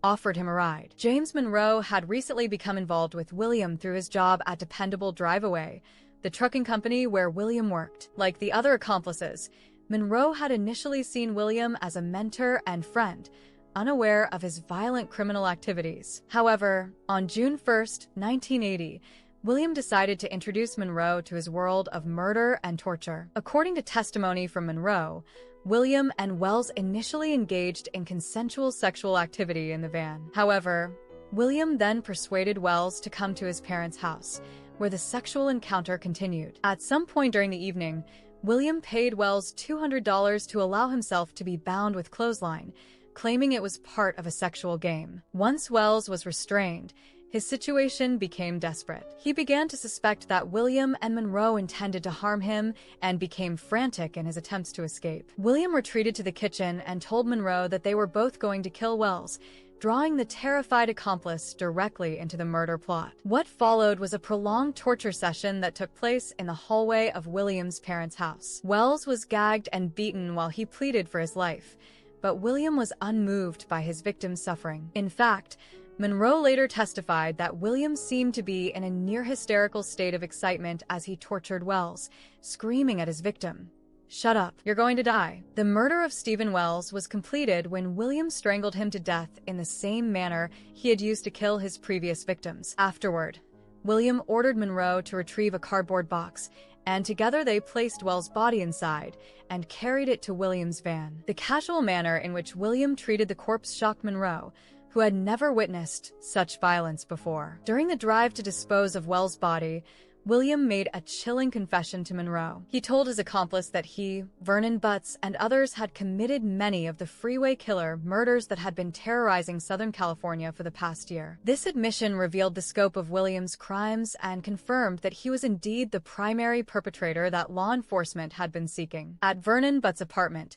offered him a ride. James Monroe had recently become involved with William through his job at Dependable Drive-Away, the trucking company where William worked. Like the other accomplices, Monroe had initially seen William as a mentor and friend, unaware of his violent criminal activities. However, on June 1st, 1980, William decided to introduce Monroe to his world of murder and torture. According to testimony from Monroe, William and Wells initially engaged in consensual sexual activity in the van. However, William then persuaded Wells to come to his parents' house, where the sexual encounter continued. At some point during the evening, William paid Wells $200 to allow himself to be bound with clothesline, claiming it was part of a sexual game. Once Wells was restrained, his situation became desperate. He began to suspect that William and Monroe intended to harm him and became frantic in his attempts to escape. William retreated to the kitchen and told Monroe that they were both going to kill Wells, drawing the terrified accomplice directly into the murder plot. What followed was a prolonged torture session that took place in the hallway of William's parents' house. Wells was gagged and beaten while he pleaded for his life, but William was unmoved by his victim's suffering. In fact, Monroe later testified that William seemed to be in a near-hysterical state of excitement as he tortured Wells, screaming at his victim, "Shut up, you're going to die." The murder of Stephen Wells was completed when William strangled him to death in the same manner he had used to kill his previous victims. Afterward, William ordered Monroe to retrieve a cardboard box, and together they placed Wells' body inside and carried it to William's van. The casual manner in which William treated the corpse shocked Monroe, who had never witnessed such violence before. During the drive to dispose of Wells' body, William made a chilling confession to Monroe. He told his accomplice that he, Vernon Butts, and others had committed many of the Freeway Killer murders that had been terrorizing Southern California for the past year. This admission revealed the scope of William's crimes and confirmed that he was indeed the primary perpetrator that law enforcement had been seeking. At Vernon Butts' apartment,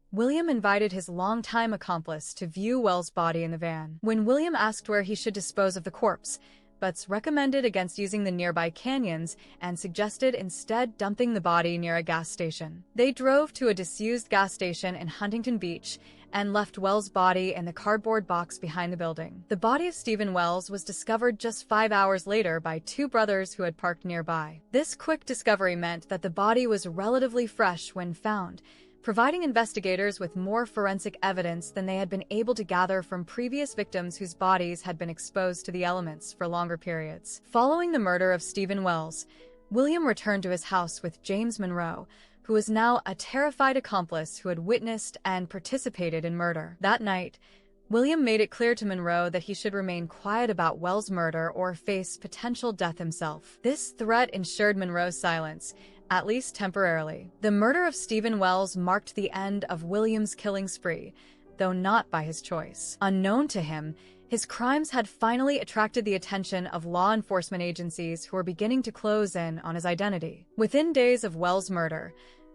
William invited his longtime accomplice to view Wells' body in the van. When William asked where he should dispose of the corpse, Butts recommended against using the nearby canyons and suggested instead dumping the body near a gas station. They drove to a disused gas station in Huntington Beach and left Wells' body in the cardboard box behind the building. The body of Stephen Wells was discovered just 5 hours later by two brothers who had parked nearby. This quick discovery meant that the body was relatively fresh when found, providing investigators with more forensic evidence than they had been able to gather from previous victims whose bodies had been exposed to the elements for longer periods. Following the murder of Stephen Wells, William returned to his house with James Monroe, who was now a terrified accomplice who had witnessed and participated in murder. That night, William made it clear to Monroe that he should remain quiet about Wells' murder or face potential death himself. This threat ensured Monroe's silence, at least temporarily. The murder of Stephen Wells marked the end of William's killing spree, though not by his choice. Unknown to him, his crimes had finally attracted the attention of law enforcement agencies who were beginning to close in on his identity. Within days of Wells' murder,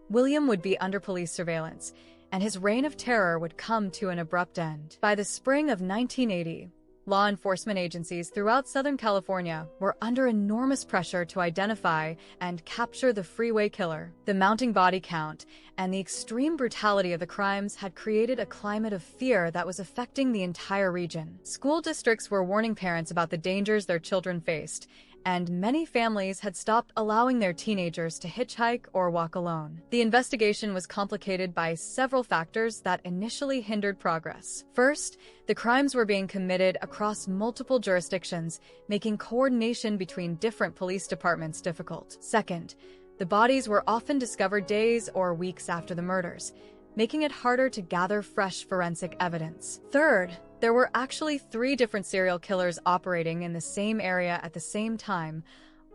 William would be under police surveillance, and his reign of terror would come to an abrupt end. By the spring of 1980, law enforcement agencies throughout Southern California were under enormous pressure to identify and capture the Freeway Killer. The mounting body count and the extreme brutality of the crimes had created a climate of fear that was affecting the entire region. School districts were warning parents about the dangers their children faced, and many families had stopped allowing their teenagers to hitchhike or walk alone. The investigation was complicated by several factors that initially hindered progress. First, the crimes were being committed across multiple jurisdictions, making coordination between different police departments difficult. Second, the bodies were often discovered days or weeks after the murders, making it harder to gather fresh forensic evidence. Third, there were actually 3 different serial killers operating in the same area at the same time,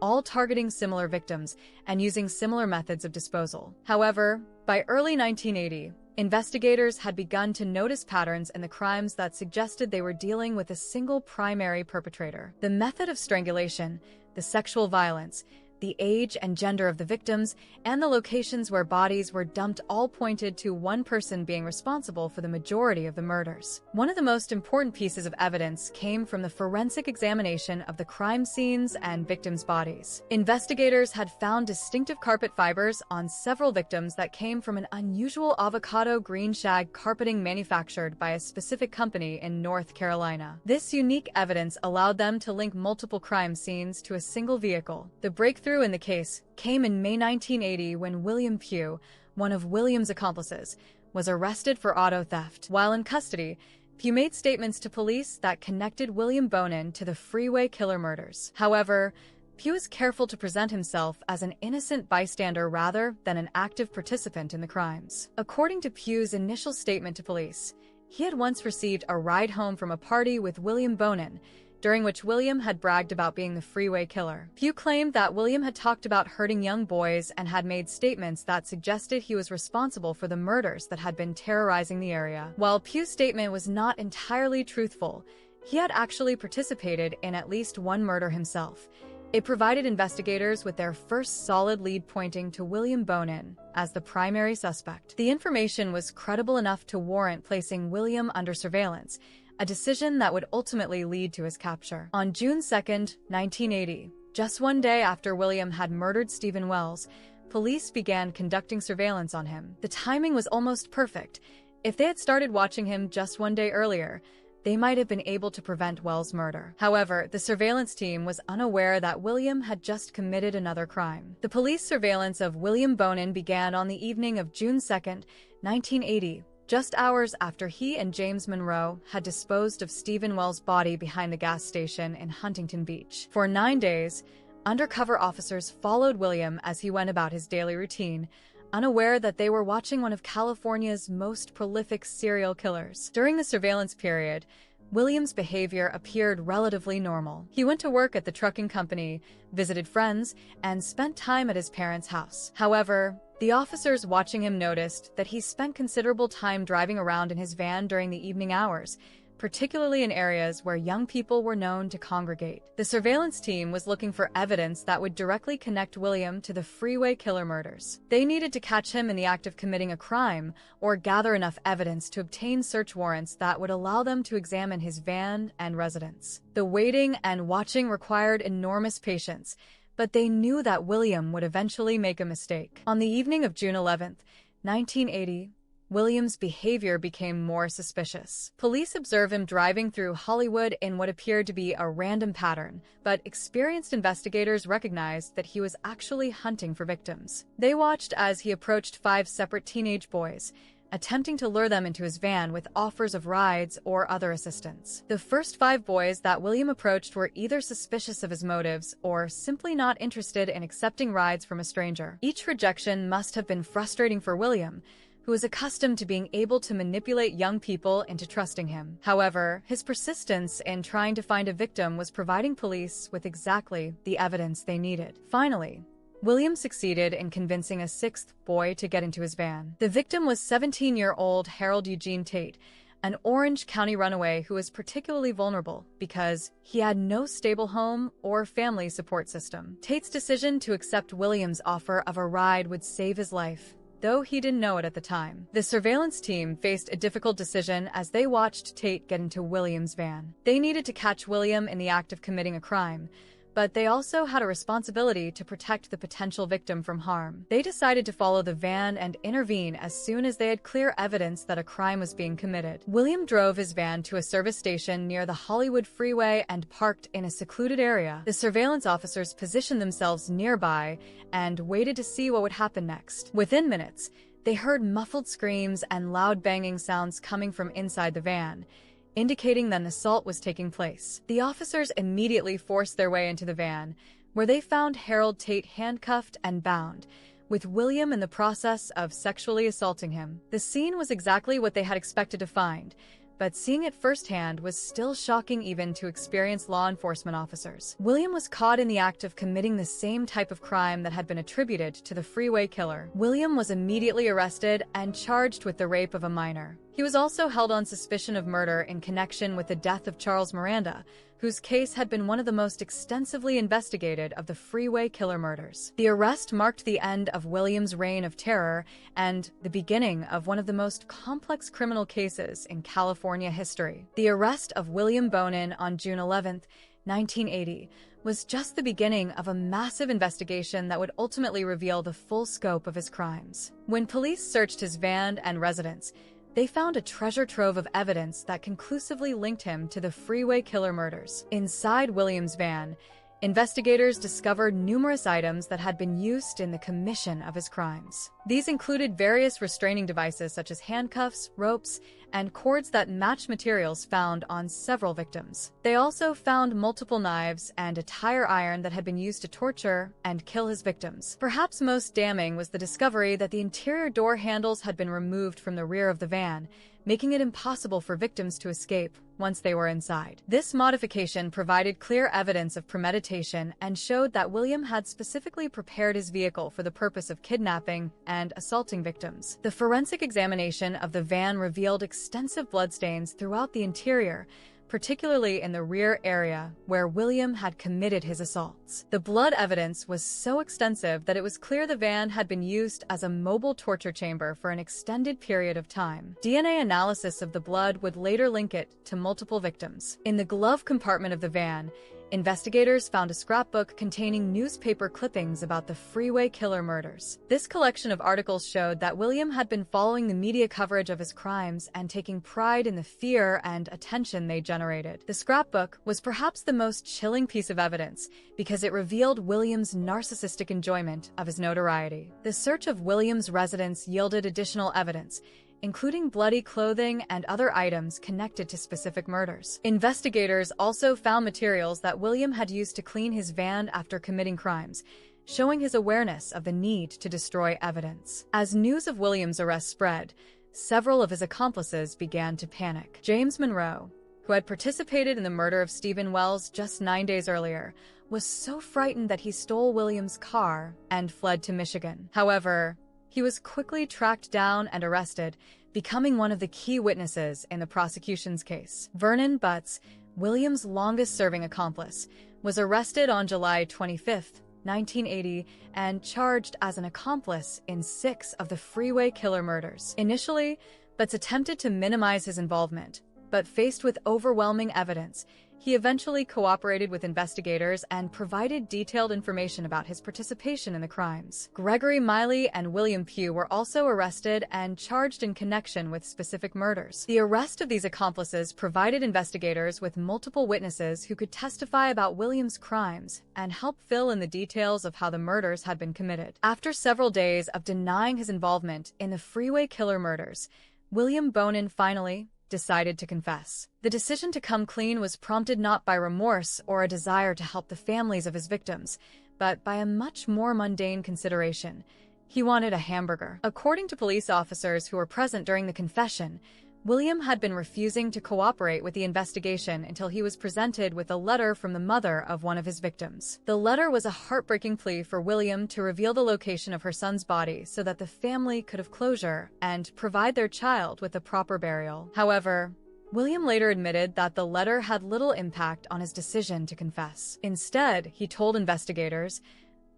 all targeting similar victims and using similar methods of disposal. However, by early 1980, Investigators had begun to notice patterns in the crimes that suggested they were dealing with a single primary perpetrator. The method of strangulation, the sexual violence, the age and gender of the victims, and the locations where bodies were dumped all pointed to one person being responsible for the majority of the murders. One of the most important pieces of evidence came from the forensic examination of the crime scenes and victims' bodies. Investigators had found distinctive carpet fibers on several victims that came from an unusual avocado green shag carpeting manufactured by a specific company in North Carolina. This unique evidence allowed them to link multiple crime scenes to a single vehicle. The breakthrough in the case came in May 1980 when William Pugh, one of William's accomplices, was arrested for auto theft. While in custody, Pugh made statements to police that connected William Bonin to the Freeway Killer murders. However, Pugh was careful to present himself as an innocent bystander rather than an active participant in the crimes. According to Pugh's initial statement to police, he had once received a ride home from a party with William Bonin, during which William had bragged about being the Freeway Killer. Pugh claimed that William had talked about hurting young boys and had made statements that suggested he was responsible for the murders that had been terrorizing the area. While Pugh's statement was not entirely truthful, he had actually participated in at least one murder himself. It provided investigators with their first solid lead pointing to William Bonin as the primary suspect. The information was credible enough to warrant placing William under surveillance, a decision that would ultimately lead to his capture. On June 2, 1980, just one day after William had murdered Stephen Wells, police began conducting surveillance on him. The timing was almost perfect. If they had started watching him just one day earlier, they might have been able to prevent Wells' murder. However, the surveillance team was unaware that William had just committed another crime. The police surveillance of William Bonin began on the evening of June 2, 1980, just hours after he and James Monroe had disposed of Stephen Wells' body behind the gas station in Huntington Beach. For 9 days, undercover officers followed William as he went about his daily routine, unaware that they were watching one of California's most prolific serial killers. During the surveillance period, William's behavior appeared relatively normal. He went to work at the trucking company, visited friends, and spent time at his parents' house. However, the officers watching him noticed that he spent considerable time driving around in his van during the evening hours, particularly in areas where young people were known to congregate. The surveillance team was looking for evidence that would directly connect William to the Freeway Killer murders. They needed to catch him in the act of committing a crime or gather enough evidence to obtain search warrants that would allow them to examine his van and residence. The waiting and watching required enormous patience, but they knew that William would eventually make a mistake. On the evening of June 11, 1980, William's behavior became more suspicious. Police observed him driving through Hollywood in what appeared to be a random pattern, but experienced investigators recognized that he was actually hunting for victims. They watched as he approached 5 separate teenage boys, attempting to lure them into his van with offers of rides or other assistance. The first 5 boys that William approached were either suspicious of his motives or simply not interested in accepting rides from a stranger. Each rejection must have been frustrating for William, who was accustomed to being able to manipulate young people into trusting him. However, his persistence in trying to find a victim was providing police with exactly the evidence they needed. Finally, William succeeded in convincing a 6th boy to get into his van. The victim was 17-year-old Harold Eugene Tate, an Orange County runaway who was particularly vulnerable because he had no stable home or family support system. Tate's decision to accept William's offer of a ride would save his life, though he didn't know it at the time. The surveillance team faced a difficult decision as they watched Tate get into William's van. They needed to catch William in the act of committing a crime, but they also had a responsibility to protect the potential victim from harm. They decided to follow the van and intervene as soon as they had clear evidence that a crime was being committed. William drove his van to a service station near the Hollywood Freeway and parked in a secluded area. The surveillance officers positioned themselves nearby and waited to see what would happen next. Within minutes, they heard muffled screams and loud banging sounds coming from inside the van, indicating that an assault was taking place. The officers immediately forced their way into the van, where they found Harold Tate handcuffed and bound, with William in the process of sexually assaulting him. The scene was exactly what they had expected to find. but seeing it firsthand was still shocking even to experienced law enforcement officers. William was caught in the act of committing the same type of crime that had been attributed to the Freeway Killer. William was immediately arrested and charged with the rape of a minor. He was also held on suspicion of murder in connection with the death of Charles Miranda, whose case had been one of the most extensively investigated of the Freeway Killer murders. The arrest marked the end of William's reign of terror and the beginning of one of the most complex criminal cases in California history. The arrest of William Bonin on June 11, 1980, was just the beginning of a massive investigation that would ultimately reveal the full scope of his crimes. When police searched his van and residence, they found a treasure trove of evidence that conclusively linked him to the Freeway Killer murders. Inside William's van, investigators discovered numerous items that had been used in the commission of his crimes. These included various restraining devices such as handcuffs, ropes, and cords that matched materials found on several victims. They also found multiple knives and a tire iron that had been used to torture and kill his victims. Perhaps most damning was the discovery that the interior door handles had been removed from the rear of the van, making it impossible for victims to escape once they were inside. This modification provided clear evidence of premeditation and showed that William had specifically prepared his vehicle for the purpose of kidnapping and assaulting victims. The forensic examination of the van revealed extensive bloodstains throughout the interior, particularly in the rear area where William had committed his assaults. The blood evidence was so extensive that it was clear the van had been used as a mobile torture chamber for an extended period of time. DNA analysis of the blood would later link it to multiple victims. In the glove compartment of the van, investigators found a scrapbook containing newspaper clippings about the Freeway Killer murders. This collection of articles showed that William had been following the media coverage of his crimes and taking pride in the fear and attention they generated. The scrapbook was perhaps the most chilling piece of evidence because it revealed William's narcissistic enjoyment of his notoriety. The search of William's residence yielded additional evidence, including bloody clothing and other items connected to specific murders. Investigators also found materials that William had used to clean his van after committing crimes, showing his awareness of the need to destroy evidence. As news of William's arrest spread, several of his accomplices began to panic. James Monroe, who had participated in the murder of Stephen Wells just 9 days earlier, was so frightened that he stole William's car and fled to Michigan. However, he was quickly tracked down and arrested, becoming one of the key witnesses in the prosecution's case. Vernon Butts, William's longest-serving accomplice, was arrested on July 25, 1980, and charged as an accomplice in 6 of the Freeway Killer murders. Initially, Butts attempted to minimize his involvement, but faced with overwhelming evidence, he eventually cooperated with investigators and provided detailed information about his participation in the crimes. Gregory Miley and William Pugh were also arrested and charged in connection with specific murders. The arrest of these accomplices provided investigators with multiple witnesses who could testify about William's crimes and help fill in the details of how the murders had been committed. After several days of denying his involvement in the Freeway Killer murders, William Bonin finally decided to confess. The decision to come clean was prompted not by remorse or a desire to help the families of his victims, but by a much more mundane consideration. He wanted a hamburger. According to police officers who were present during the confession, William had been refusing to cooperate with the investigation until he was presented with a letter from the mother of one of his victims. The letter was a heartbreaking plea for William to reveal the location of her son's body so that the family could have closure and provide their child with a proper burial. However, William later admitted that the letter had little impact on his decision to confess. Instead, he told investigators,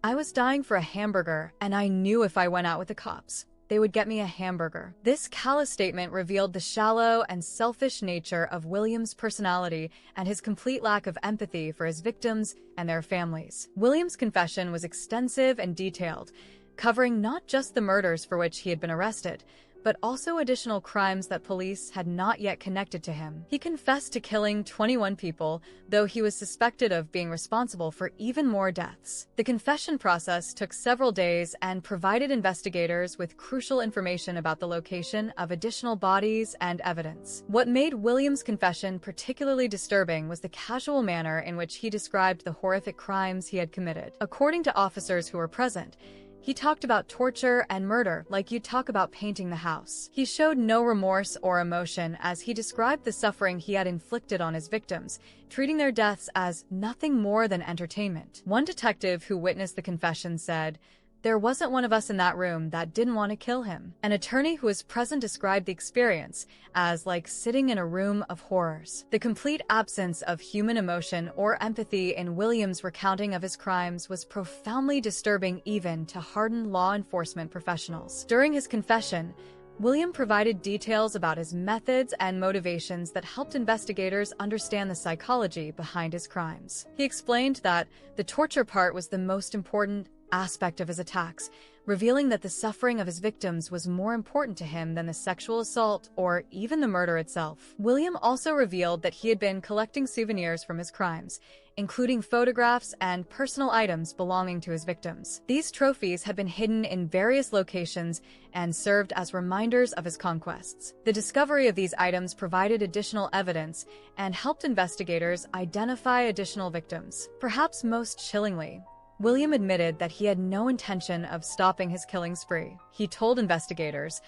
"I was dying for a hamburger, and I knew if I went out with the cops, they would get me a hamburger." This callous statement revealed the shallow and selfish nature of William's personality and his complete lack of empathy for his victims and their families. William's confession was extensive and detailed, covering not just the murders for which he had been arrested, but also additional crimes that police had not yet connected to him. He confessed to killing 21 people, though he was suspected of being responsible for even more deaths. The confession process took several days and provided investigators with crucial information about the location of additional bodies and evidence. What made William's confession particularly disturbing was the casual manner in which he described the horrific crimes he had committed. According to officers who were present, He talked about torture and murder like you'd talk about painting the house. He showed no remorse or emotion as he described the suffering he had inflicted on his victims, treating their deaths as nothing more than entertainment. One detective who witnessed the confession said, "There wasn't one of us in that room that didn't want to kill him." An attorney who was present described the experience as like sitting in a room of horrors. The complete absence of human emotion or empathy in William's recounting of his crimes was profoundly disturbing even to hardened law enforcement professionals. During his confession, William provided details about his methods and motivations that helped investigators understand the psychology behind his crimes. He explained that the torture part was the most important aspect of his attacks, revealing that the suffering of his victims was more important to him than the sexual assault or even the murder itself. William also revealed that he had been collecting souvenirs from his crimes, including photographs and personal items belonging to his victims. These trophies had been hidden in various locations and served as reminders of his conquests. The discovery of these items provided additional evidence and helped investigators identify additional victims. Perhaps most chillingly, William admitted that he had no intention of stopping his killing spree. He told investigators,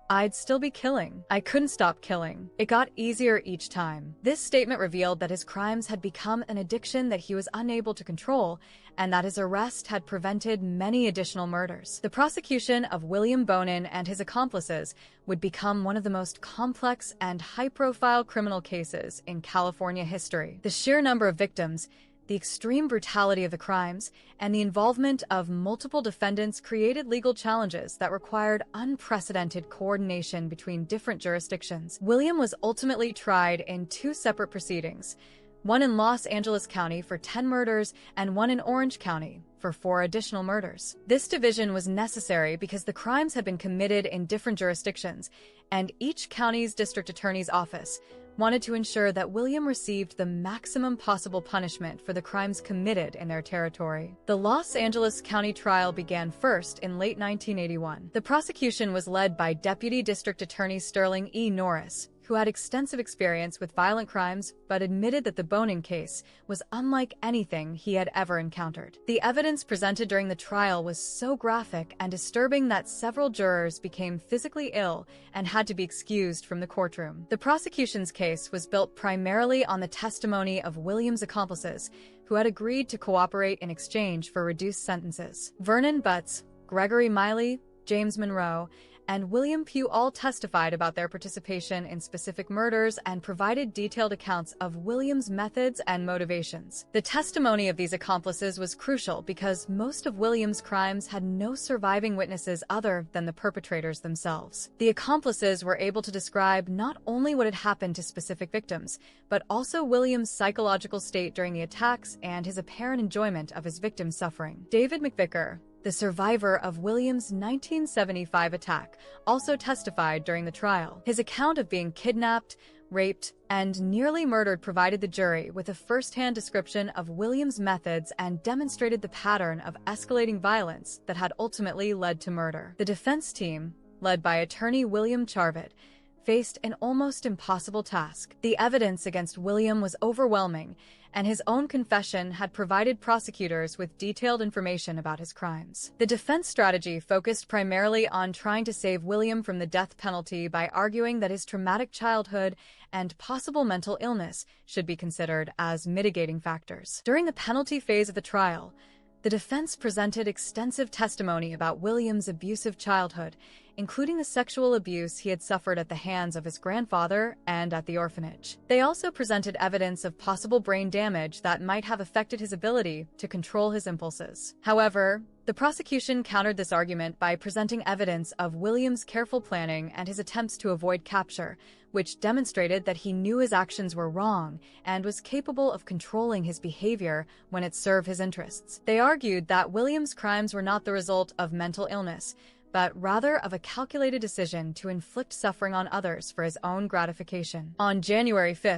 "I'd still be killing. I couldn't stop killing. It got easier each time." This statement revealed that his crimes had become an addiction that he was unable to control, and that his arrest had prevented many additional murders. The prosecution of William Bonin and his accomplices would become one of the most complex and high-profile criminal cases in California history. The sheer number of victims, the extreme brutality of the crimes, and the involvement of multiple defendants created legal challenges that required unprecedented coordination between different jurisdictions. William was ultimately tried in two separate proceedings, one in Los Angeles County for 10 murders and one in Orange County for 4 additional murders. This division was necessary because the crimes had been committed in different jurisdictions, and each county's district attorney's office wanted to ensure that William received the maximum possible punishment for the crimes committed in their territory. The Los Angeles County trial began first in late 1981. The prosecution was led by Deputy District Attorney Sterling E. Norris, who had extensive experience with violent crimes but admitted that the Bonin case was unlike anything he had ever encountered. The evidence presented during the trial was so graphic and disturbing that several jurors became physically ill and had to be excused from the courtroom. The prosecution's case was built primarily on the testimony of William's accomplices, who had agreed to cooperate in exchange for reduced sentences. Vernon Butts, Gregory Miley, James Monroe, and William Pugh all testified about their participation in specific murders and provided detailed accounts of William's methods and motivations. The testimony of these accomplices was crucial because most of William's crimes had no surviving witnesses other than the perpetrators themselves. The accomplices were able to describe not only what had happened to specific victims, but also William's psychological state during the attacks and his apparent enjoyment of his victims' suffering. David McVicker, the survivor of William's 1975 attack, also testified during the trial. His account of being kidnapped, raped, and nearly murdered provided the jury with a first-hand description of William's methods and demonstrated the pattern of escalating violence that had ultimately led to murder. The defense team, led by attorney William Charvet, faced an almost impossible task. The evidence against William was overwhelming, and his own confession had provided prosecutors with detailed information about his crimes. The defense strategy focused primarily on trying to save William from the death penalty by arguing that his traumatic childhood and possible mental illness should be considered as mitigating factors. During the penalty phase of the trial, the defense presented extensive testimony about William's abusive childhood, including the sexual abuse he had suffered at the hands of his grandfather and at the orphanage. They also presented evidence of possible brain damage that might have affected his ability to control his impulses. However, the prosecution countered this argument by presenting evidence of William's careful planning and his attempts to avoid capture, which demonstrated that he knew his actions were wrong and was capable of controlling his behavior when it served his interests. They argued that William's crimes were not the result of mental illness, but rather of a calculated decision to inflict suffering on others for his own gratification. On January 5,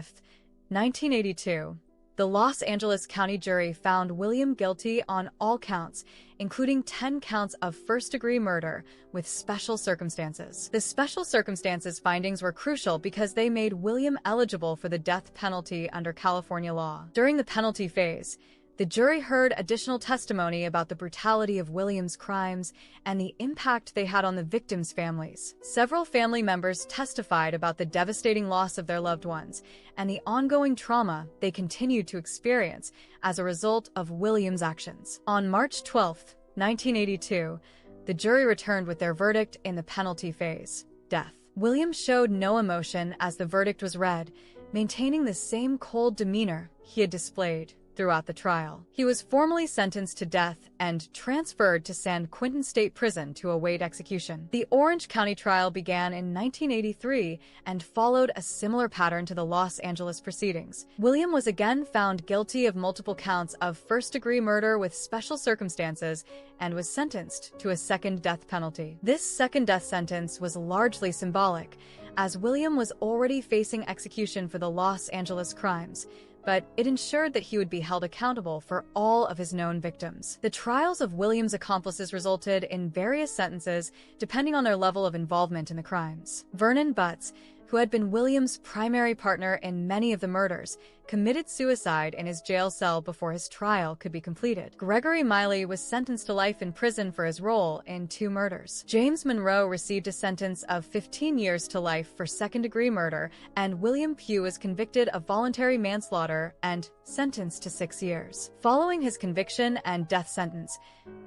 1982, the Los Angeles County jury found William guilty on all counts, including 10 counts of first-degree murder with special circumstances. The special circumstances findings were crucial because they made William eligible for the death penalty under California law. During the penalty phase, The jury heard additional testimony about the brutality of William's crimes and the impact they had on the victims' families. Several family members testified about the devastating loss of their loved ones and the ongoing trauma they continued to experience as a result of William's actions. On March 12, 1982, the jury returned with their verdict in the penalty phase: death. William showed no emotion as the verdict was read, maintaining the same cold demeanor he had displayed throughout the trial. He was formally sentenced to death and transferred to San Quentin State Prison to await execution. The Orange County trial began in 1983 and followed a similar pattern to the Los Angeles proceedings. William was again found guilty of multiple counts of first-degree murder with special circumstances and was sentenced to a second death penalty. This second death sentence was largely symbolic, as William was already facing execution for the Los Angeles crimes, but it ensured that he would be held accountable for all of his known victims. The trials of William's accomplices resulted in various sentences depending on their level of involvement in the crimes. Vernon Butts, who had been William's primary partner in many of the murders, committed suicide in his jail cell before his trial could be completed. Gregory Miley was sentenced to life in prison for his role in 2 murders. James Monroe received a sentence of 15 years to life for second-degree murder, and William Pugh was convicted of voluntary manslaughter and sentenced to 6 years. Following his conviction and death sentence,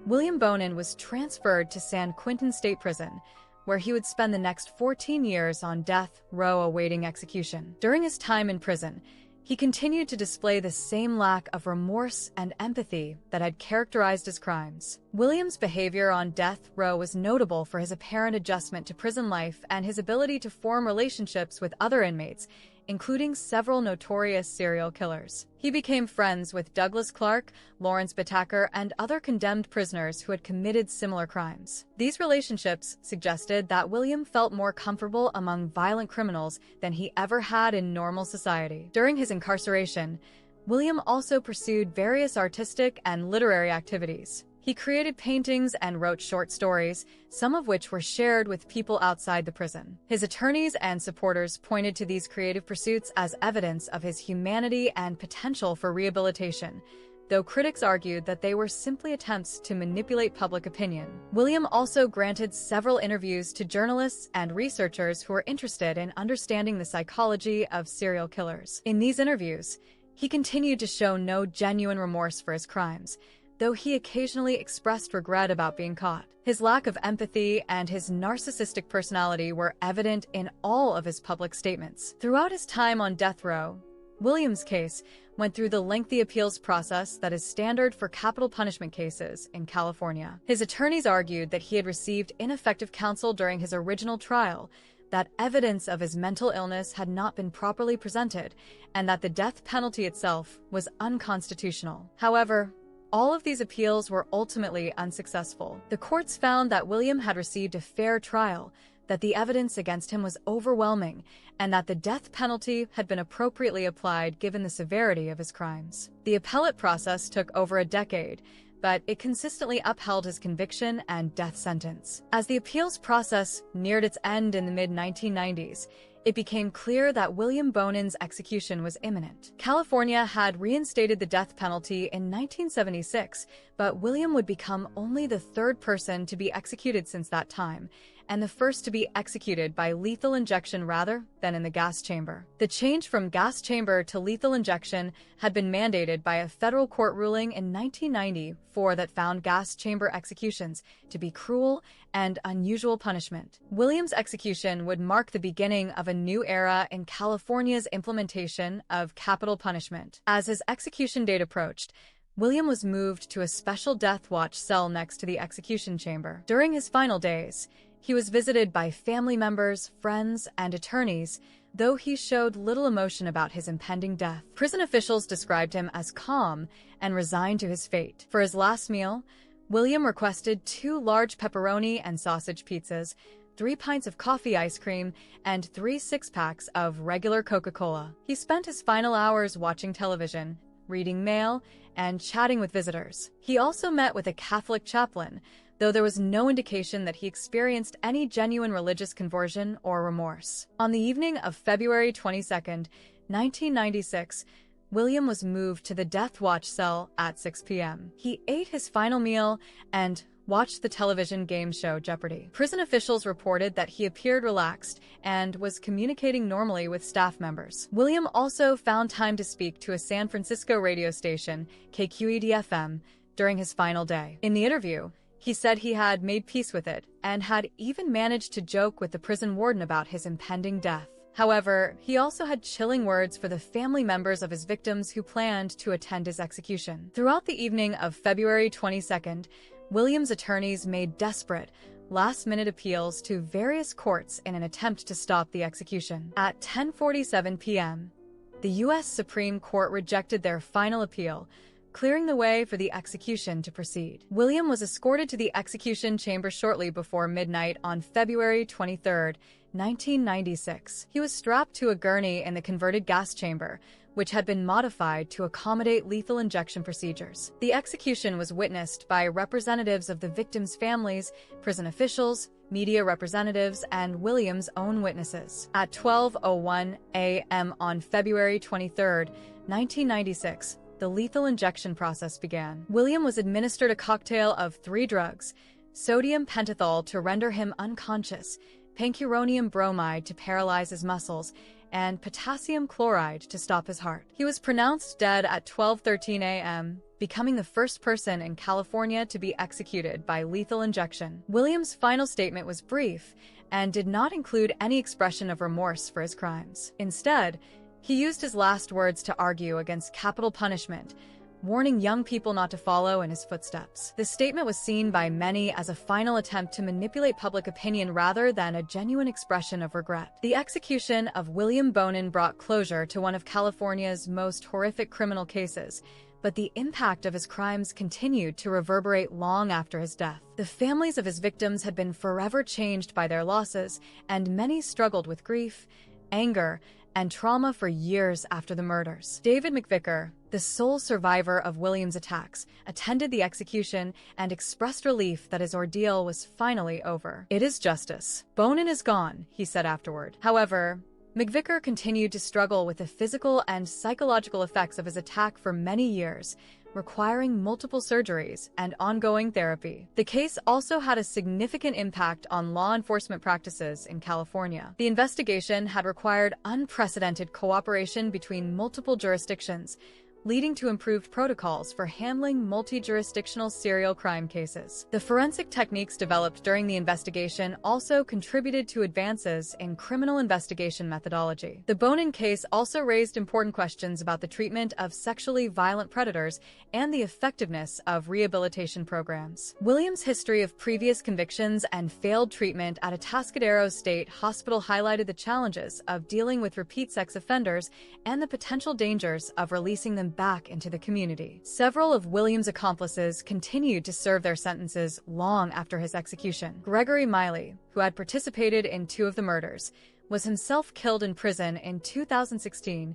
William Bonin was transferred to San Quentin State Prison, where he would spend the next 14 years on death row awaiting execution. During his time in prison, he continued to display the same lack of remorse and empathy that had characterized his crimes. William's behavior on death row was notable for his apparent adjustment to prison life and his ability to form relationships with other inmates, including several notorious serial killers. He became friends with Douglas Clark, Lawrence Bittaker, and other condemned prisoners who had committed similar crimes. These relationships suggested that William felt more comfortable among violent criminals than he ever had in normal society. During his incarceration, William also pursued various artistic and literary activities. He created paintings and wrote short stories, some of which were shared with people outside the prison. His attorneys and supporters pointed to these creative pursuits as evidence of his humanity and potential for rehabilitation, though critics argued that they were simply attempts to manipulate public opinion. William also granted several interviews to journalists and researchers who were interested in understanding the psychology of serial killers. In these interviews, he continued to show no genuine remorse for his crimes, though he occasionally expressed regret about being caught. His lack of empathy and his narcissistic personality were evident in all of his public statements. Throughout his time on death row, William's case went through the lengthy appeals process that is standard for capital punishment cases in California. His attorneys argued that he had received ineffective counsel during his original trial, that evidence of his mental illness had not been properly presented, and that the death penalty itself was unconstitutional. However, all of these appeals were ultimately unsuccessful. The courts found that William had received a fair trial, that the evidence against him was overwhelming, and that the death penalty had been appropriately applied given the severity of his crimes. The appellate process took over a decade, but it consistently upheld his conviction and death sentence. As the appeals process neared its end in the mid-1990s, it became clear that William Bonin's execution was imminent. California had reinstated the death penalty in 1976, but William would become only the 3rd person to be executed since that time, and the first to be executed by lethal injection rather than in the gas chamber. The change from gas chamber to lethal injection had been mandated by a federal court ruling in 1994 that found gas chamber executions to be cruel and unusual punishment. William's execution would mark the beginning of a new era in California's implementation of capital punishment. As his execution date approached, William was moved to a special death watch cell next to the execution chamber. During his final days, he was visited by family members, friends, and attorneys, though he showed little emotion about his impending death. Prison officials described him as calm and resigned to his fate. For his last meal, William requested 2 large pepperoni and sausage pizzas, 3 pints of coffee ice cream, and 3 six-packs of regular Coca-Cola. He spent his final hours watching television, reading mail, and chatting with visitors. He also met with a Catholic chaplain, though there was no indication that he experienced any genuine religious conversion or remorse. On the evening of February 22, 1996, William was moved to the death watch cell at 6 p.m. He ate his final meal and watched the television game show Jeopardy! Prison officials reported that he appeared relaxed and was communicating normally with staff members. William also found time to speak to a San Francisco radio station, KQED-FM, during his final day. In the interview, he said he had made peace with it and had even managed to joke with the prison warden about his impending death. However, he also had chilling words for the family members of his victims who planned to attend his execution. Throughout the evening of February 22nd, William's attorneys made desperate, last-minute appeals to various courts in an attempt to stop the execution. At 10:47 p.m., the U.S. Supreme Court rejected their final appeal, clearing the way for the execution to proceed. William was escorted to the execution chamber shortly before midnight on February 23, 1996. He was strapped to a gurney in the converted gas chamber, which had been modified to accommodate lethal injection procedures. The execution was witnessed by representatives of the victims' families, prison officials, media representatives, and William's own witnesses. At 12:01 a.m. on February 23, 1996, the lethal injection process began. William was administered a cocktail of 3 drugs: sodium pentothal to render him unconscious, pancuronium bromide to paralyze his muscles, and potassium chloride to stop his heart. He was pronounced dead at 12:13 a.m., becoming the first person in California to be executed by lethal injection. William's final statement was brief and did not include any expression of remorse for his crimes. Instead, he used his last words to argue against capital punishment, warning young people not to follow in his footsteps. The statement was seen by many as a final attempt to manipulate public opinion rather than a genuine expression of regret. The execution of William Bonin brought closure to one of California's most horrific criminal cases, but the impact of his crimes continued to reverberate long after his death. The families of his victims had been forever changed by their losses, and many struggled with grief, anger, and trauma for years after the murders. David McVicker, the sole survivor of William's attacks, attended the execution and expressed relief that his ordeal was finally over. "It is justice. Bonin is gone," he said afterward. However, McVicker continued to struggle with the physical and psychological effects of his attack for many years, requiring multiple surgeries and ongoing therapy. The case also had a significant impact on law enforcement practices in California. The investigation had required unprecedented cooperation between multiple jurisdictions, leading to improved protocols for handling multi-jurisdictional serial crime cases. The forensic techniques developed during the investigation also contributed to advances in criminal investigation methodology. The Bonin case also raised important questions about the treatment of sexually violent predators and the effectiveness of rehabilitation programs. William's history of previous convictions and failed treatment at Atascadero State Hospital highlighted the challenges of dealing with repeat sex offenders and the potential dangers of releasing them back into the community. Several of William's accomplices continued to serve their sentences long after his execution. Gregory Miley, who had participated in 2 of the murders, was himself killed in prison in 2016,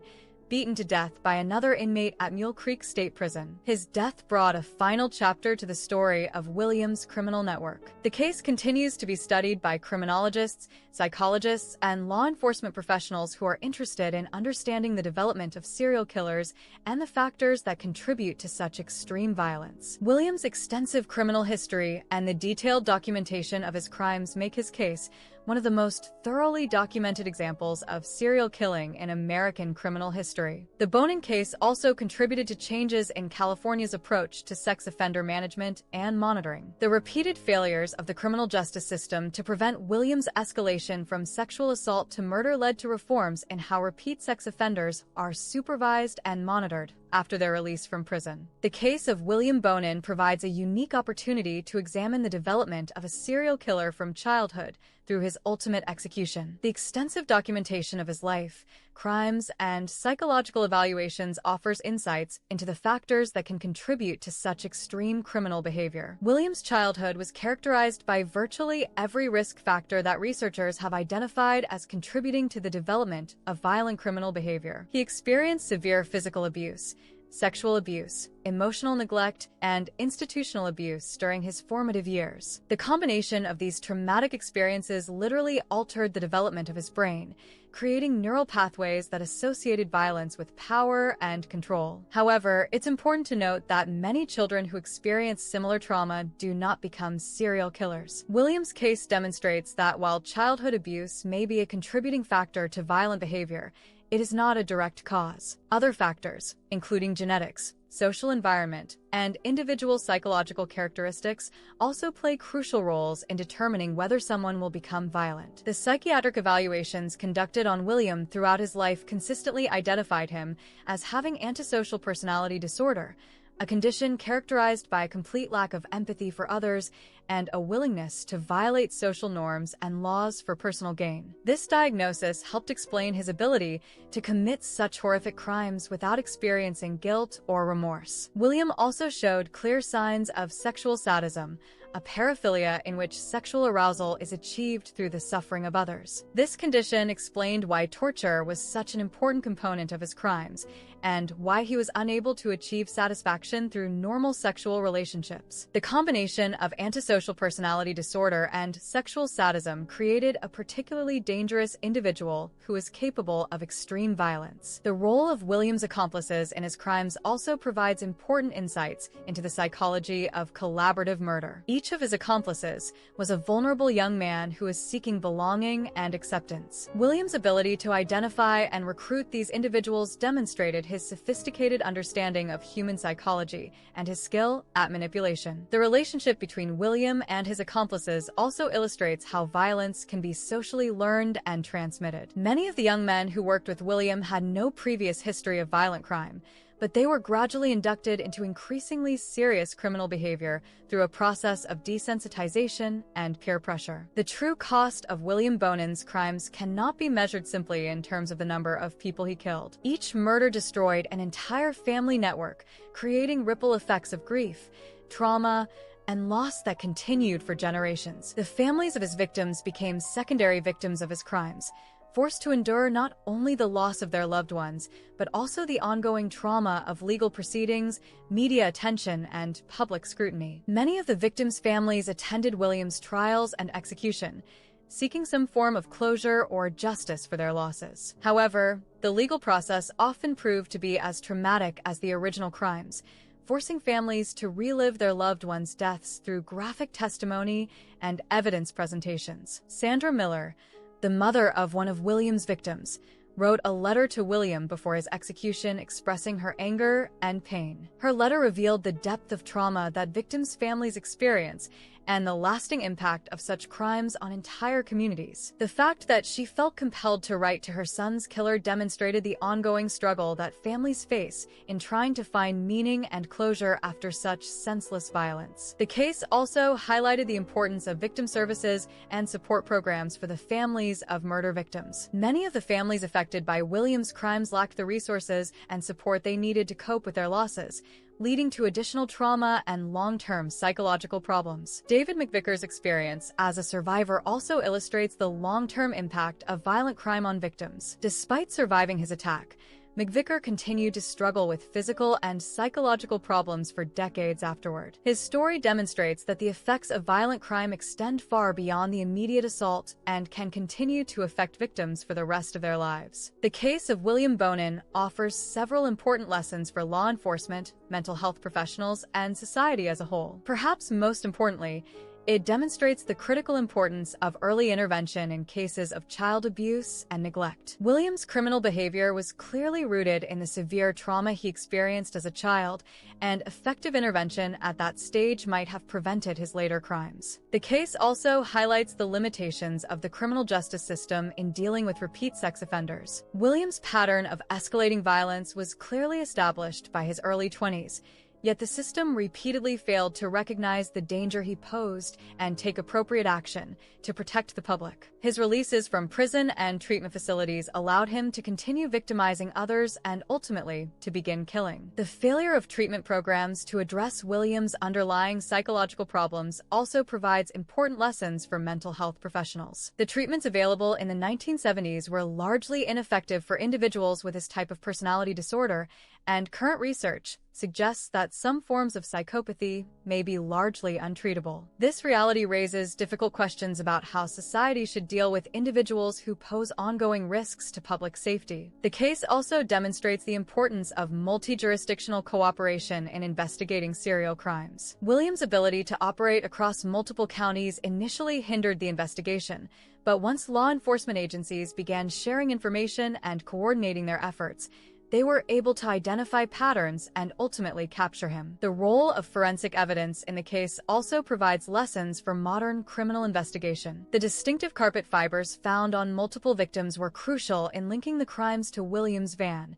beaten to death by another inmate at Mule Creek State Prison. His death brought a final chapter to the story of William's criminal network. The case continues to be studied by criminologists, psychologists, and law enforcement professionals who are interested in understanding the development of serial killers and the factors that contribute to such extreme violence. William's extensive criminal history and the detailed documentation of his crimes make his case one of the most thoroughly documented examples of serial killing in American criminal history. The Bonin case also contributed to changes in California's approach to sex offender management and monitoring. The repeated failures of the criminal justice system to prevent William's escalation from sexual assault to murder led to reforms in how repeat sex offenders are supervised and monitored after their release from prison. The case of William Bonin provides a unique opportunity to examine the development of a serial killer from childhood through his ultimate execution. The extensive documentation of his life, crimes, and psychological evaluations offers insights into the factors that can contribute to such extreme criminal behavior. William's childhood was characterized by virtually every risk factor that researchers have identified as contributing to the development of violent criminal behavior. He experienced severe physical abuse, sexual abuse, emotional neglect, and institutional abuse during his formative years. The combination of these traumatic experiences literally altered the development of his brain, creating neural pathways that associated violence with power and control. However, it's important to note that many children who experience similar trauma do not become serial killers. William's case demonstrates that while childhood abuse may be a contributing factor to violent behavior, it is not a direct cause. Other factors, including genetics, social environment, and individual psychological characteristics, also play crucial roles in determining whether someone will become violent. The psychiatric evaluations conducted on William throughout his life consistently identified him as having antisocial personality disorder, a condition characterized by a complete lack of empathy for others and a willingness to violate social norms and laws for personal gain. This diagnosis helped explain his ability to commit such horrific crimes without experiencing guilt or remorse. William also showed clear signs of sexual sadism, a paraphilia in which sexual arousal is achieved through the suffering of others. This condition explained why torture was such an important component of his crimes, and why he was unable to achieve satisfaction through normal sexual relationships. The combination of antisocial personality disorder and sexual sadism created a particularly dangerous individual who is capable of extreme violence. The role of William's accomplices in his crimes also provides important insights into the psychology of collaborative murder. Each of his accomplices was a vulnerable young man who was seeking belonging and acceptance. William's ability to identify and recruit these individuals demonstrated his sophisticated understanding of human psychology and his skill at manipulation. The relationship between William and his accomplices also illustrates how violence can be socially learned and transmitted. Many of the young men who worked with William had no previous history of violent crime, but they were gradually inducted into increasingly serious criminal behavior through a process of desensitization and peer pressure. The true cost of William Bonin's crimes cannot be measured simply in terms of the number of people he killed. Each murder destroyed an entire family network, creating ripple effects of grief, trauma, and loss that continued for generations. The families of his victims became secondary victims of his crimes, forced to endure not only the loss of their loved ones, but also the ongoing trauma of legal proceedings, media attention, and public scrutiny. Many of the victims' families attended William's trials and execution, seeking some form of closure or justice for their losses. However, the legal process often proved to be as traumatic as the original crimes, forcing families to relive their loved ones' deaths through graphic testimony and evidence presentations. Sandra Miller, the mother of one of William's victims, wrote a letter to William before his execution expressing her anger and pain. Her letter revealed the depth of trauma that victims' families experience and the lasting impact of such crimes on entire communities. The fact that she felt compelled to write to her son's killer demonstrated the ongoing struggle that families face in trying to find meaning and closure after such senseless violence. The case also highlighted the importance of victim services and support programs for the families of murder victims. Many of the families affected by William's crimes lacked the resources and support they needed to cope with their losses, leading to additional trauma and long-term psychological problems. David McVicker's experience as a survivor also illustrates the long-term impact of violent crime on victims. Despite surviving his attack, McVicker continued to struggle with physical and psychological problems for decades afterward. His story demonstrates that the effects of violent crime extend far beyond the immediate assault and can continue to affect victims for the rest of their lives. The case of William Bonin offers several important lessons for law enforcement, mental health professionals, and society as a whole. Perhaps most importantly, it demonstrates the critical importance of early intervention in cases of child abuse and neglect. William's criminal behavior was clearly rooted in the severe trauma he experienced as a child, and effective intervention at that stage might have prevented his later crimes. The case also highlights the limitations of the criminal justice system in dealing with repeat sex offenders. William's pattern of escalating violence was clearly established by his early 20s, yet the system repeatedly failed to recognize the danger he posed and take appropriate action to protect the public. His releases from prison and treatment facilities allowed him to continue victimizing others and ultimately to begin killing. The failure of treatment programs to address William's underlying psychological problems also provides important lessons for mental health professionals. The treatments available in the 1970s were largely ineffective for individuals with this type of personality disorder, and current research suggests that some forms of psychopathy may be largely untreatable. This reality raises difficult questions about how society should deal with individuals who pose ongoing risks to public safety. The case also demonstrates the importance of multi-jurisdictional cooperation in investigating serial crimes. William's ability to operate across multiple counties initially hindered the investigation, but once law enforcement agencies began sharing information and coordinating their efforts, they were able to identify patterns and ultimately capture him. The role of forensic evidence in the case also provides lessons for modern criminal investigation. The distinctive carpet fibers found on multiple victims were crucial in linking the crimes to William's van,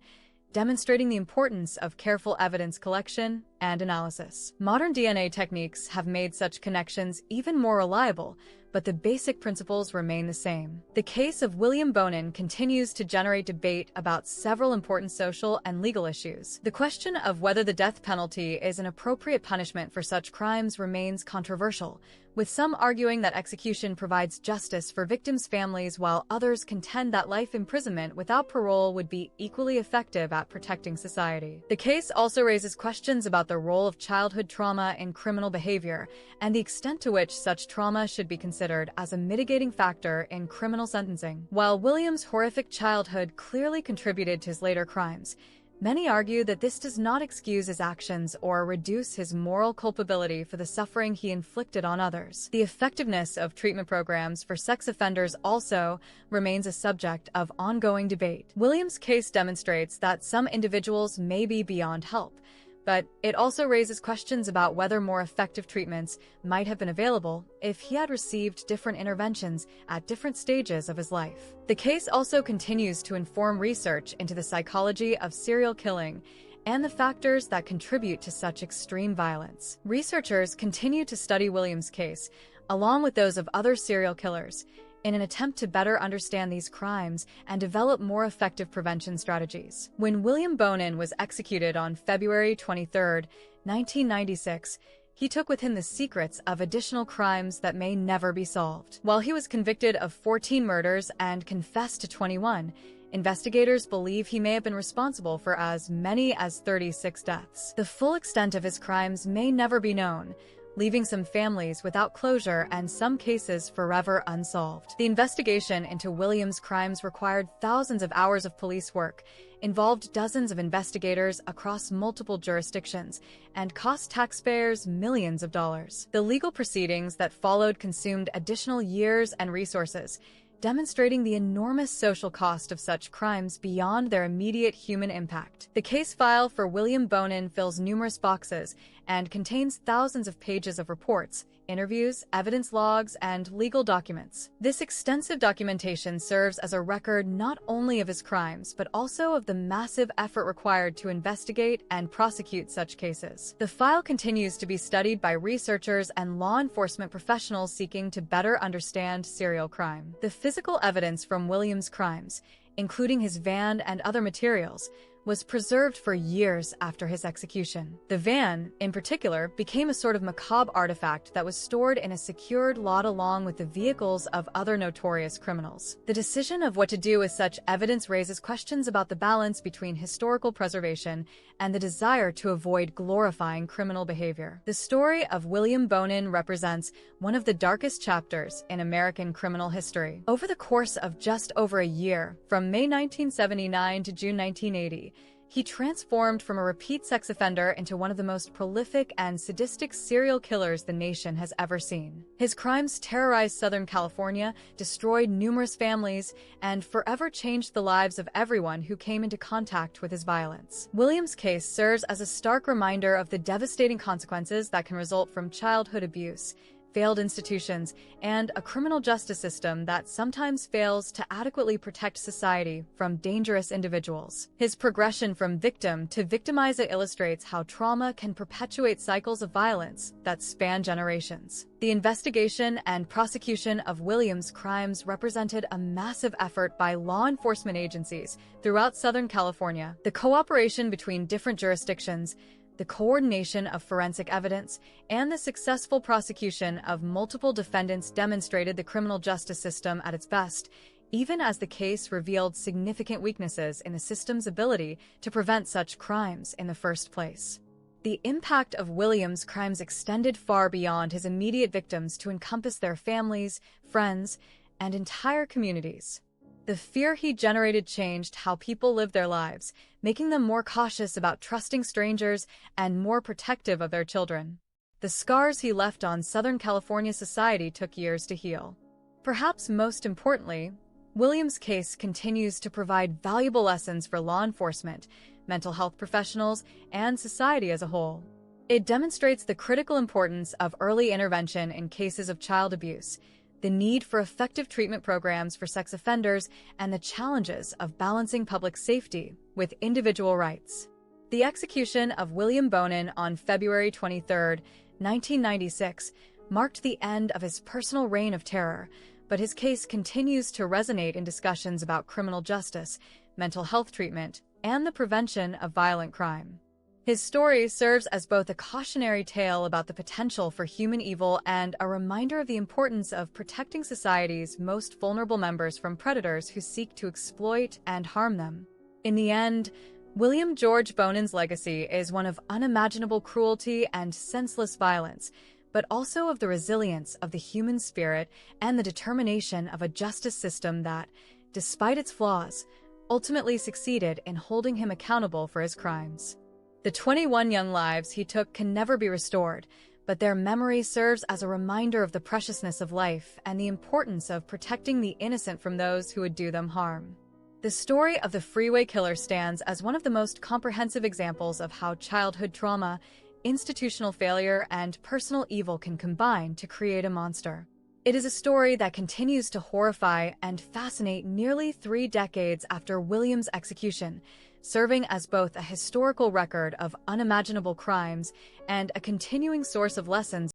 demonstrating the importance of careful evidence collection and analysis. Modern DNA techniques have made such connections even more reliable, but the basic principles remain the same. The case of William Bonin continues to generate debate about several important social and legal issues. The question of whether the death penalty is an appropriate punishment for such crimes remains controversial, with some arguing that execution provides justice for victims' families while others contend that life imprisonment without parole would be equally effective at protecting society. The case also raises questions about the role of childhood trauma in criminal behavior and the extent to which such trauma should be considered as a mitigating factor in criminal sentencing. While William's horrific childhood clearly contributed to his later crimes, many argue that this does not excuse his actions or reduce his moral culpability for the suffering he inflicted on others. The effectiveness of treatment programs for sex offenders also remains a subject of ongoing debate. William's case demonstrates that some individuals may be beyond help, but it also raises questions about whether more effective treatments might have been available if he had received different interventions at different stages of his life. The case also continues to inform research into the psychology of serial killing and the factors that contribute to such extreme violence. Researchers continue to study William's case, along with those of other serial killers, in an attempt to better understand these crimes and develop more effective prevention strategies. When William Bonin was executed on February 23, 1996, he took with him the secrets of additional crimes that may never be solved. While he was convicted of 14 murders and confessed to 21, investigators believe he may have been responsible for as many as 36 deaths. The full extent of his crimes may never be known, leaving some families without closure and some cases forever unsolved. The investigation into William's crimes required thousands of hours of police work, involved dozens of investigators across multiple jurisdictions, and cost taxpayers millions of dollars. The legal proceedings that followed consumed additional years and resources, demonstrating the enormous social cost of such crimes beyond their immediate human impact. The case file for William Bonin fills numerous boxes and contains thousands of pages of reports, interviews, evidence logs, and legal documents. This extensive documentation serves as a record not only of his crimes, but also of the massive effort required to investigate and prosecute such cases. The file continues to be studied by researchers and law enforcement professionals seeking to better understand serial crime. The physical evidence from William's crimes, including his van and other materials, was preserved for years after his execution. The van, in particular, became a sort of macabre artifact that was stored in a secured lot along with the vehicles of other notorious criminals. The decision of what to do with such evidence raises questions about the balance between historical preservation and the desire to avoid glorifying criminal behavior. The story of William Bonin represents one of the darkest chapters in American criminal history. Over the course of just over a year, from May 1979 to June 1980, he transformed from a repeat sex offender into one of the most prolific and sadistic serial killers the nation has ever seen. His crimes terrorized Southern California, destroyed numerous families, and forever changed the lives of everyone who came into contact with his violence. William's case serves as a stark reminder of the devastating consequences that can result from childhood abuse, failed institutions, and a criminal justice system that sometimes fails to adequately protect society from dangerous individuals. His progression from victim to victimizer illustrates how trauma can perpetuate cycles of violence that span generations. The investigation and prosecution of William's crimes represented a massive effort by law enforcement agencies throughout Southern California. The cooperation between different jurisdictions, the coordination of forensic evidence, and the successful prosecution of multiple defendants demonstrated the criminal justice system at its best, even as the case revealed significant weaknesses in the system's ability to prevent such crimes in the first place. The impact of William's crimes extended far beyond his immediate victims to encompass their families, friends, and entire communities. The fear he generated changed how people lived their lives, making them more cautious about trusting strangers and more protective of their children. The scars he left on Southern California society took years to heal. Perhaps most importantly, William's case continues to provide valuable lessons for law enforcement, mental health professionals, and society as a whole. It demonstrates the critical importance of early intervention in cases of child abuse, the need for effective treatment programs for sex offenders, and the challenges of balancing public safety with individual rights. The execution of William Bonin on February 23, 1996, marked the end of his personal reign of terror, but his case continues to resonate in discussions about criminal justice, mental health treatment, and the prevention of violent crime. His story serves as both a cautionary tale about the potential for human evil and a reminder of the importance of protecting society's most vulnerable members from predators who seek to exploit and harm them. In the end, William George Bonin's legacy is one of unimaginable cruelty and senseless violence, but also of the resilience of the human spirit and the determination of a justice system that, despite its flaws, ultimately succeeded in holding him accountable for his crimes. The 21 young lives he took can never be restored, but their memory serves as a reminder of the preciousness of life and the importance of protecting the innocent from those who would do them harm. The story of the Freeway Killer stands as one of the most comprehensive examples of how childhood trauma, institutional failure, and personal evil can combine to create a monster. It is a story that continues to horrify and fascinate nearly 3 decades after William's execution, serving as both a historical record of unimaginable crimes and a continuing source of lessons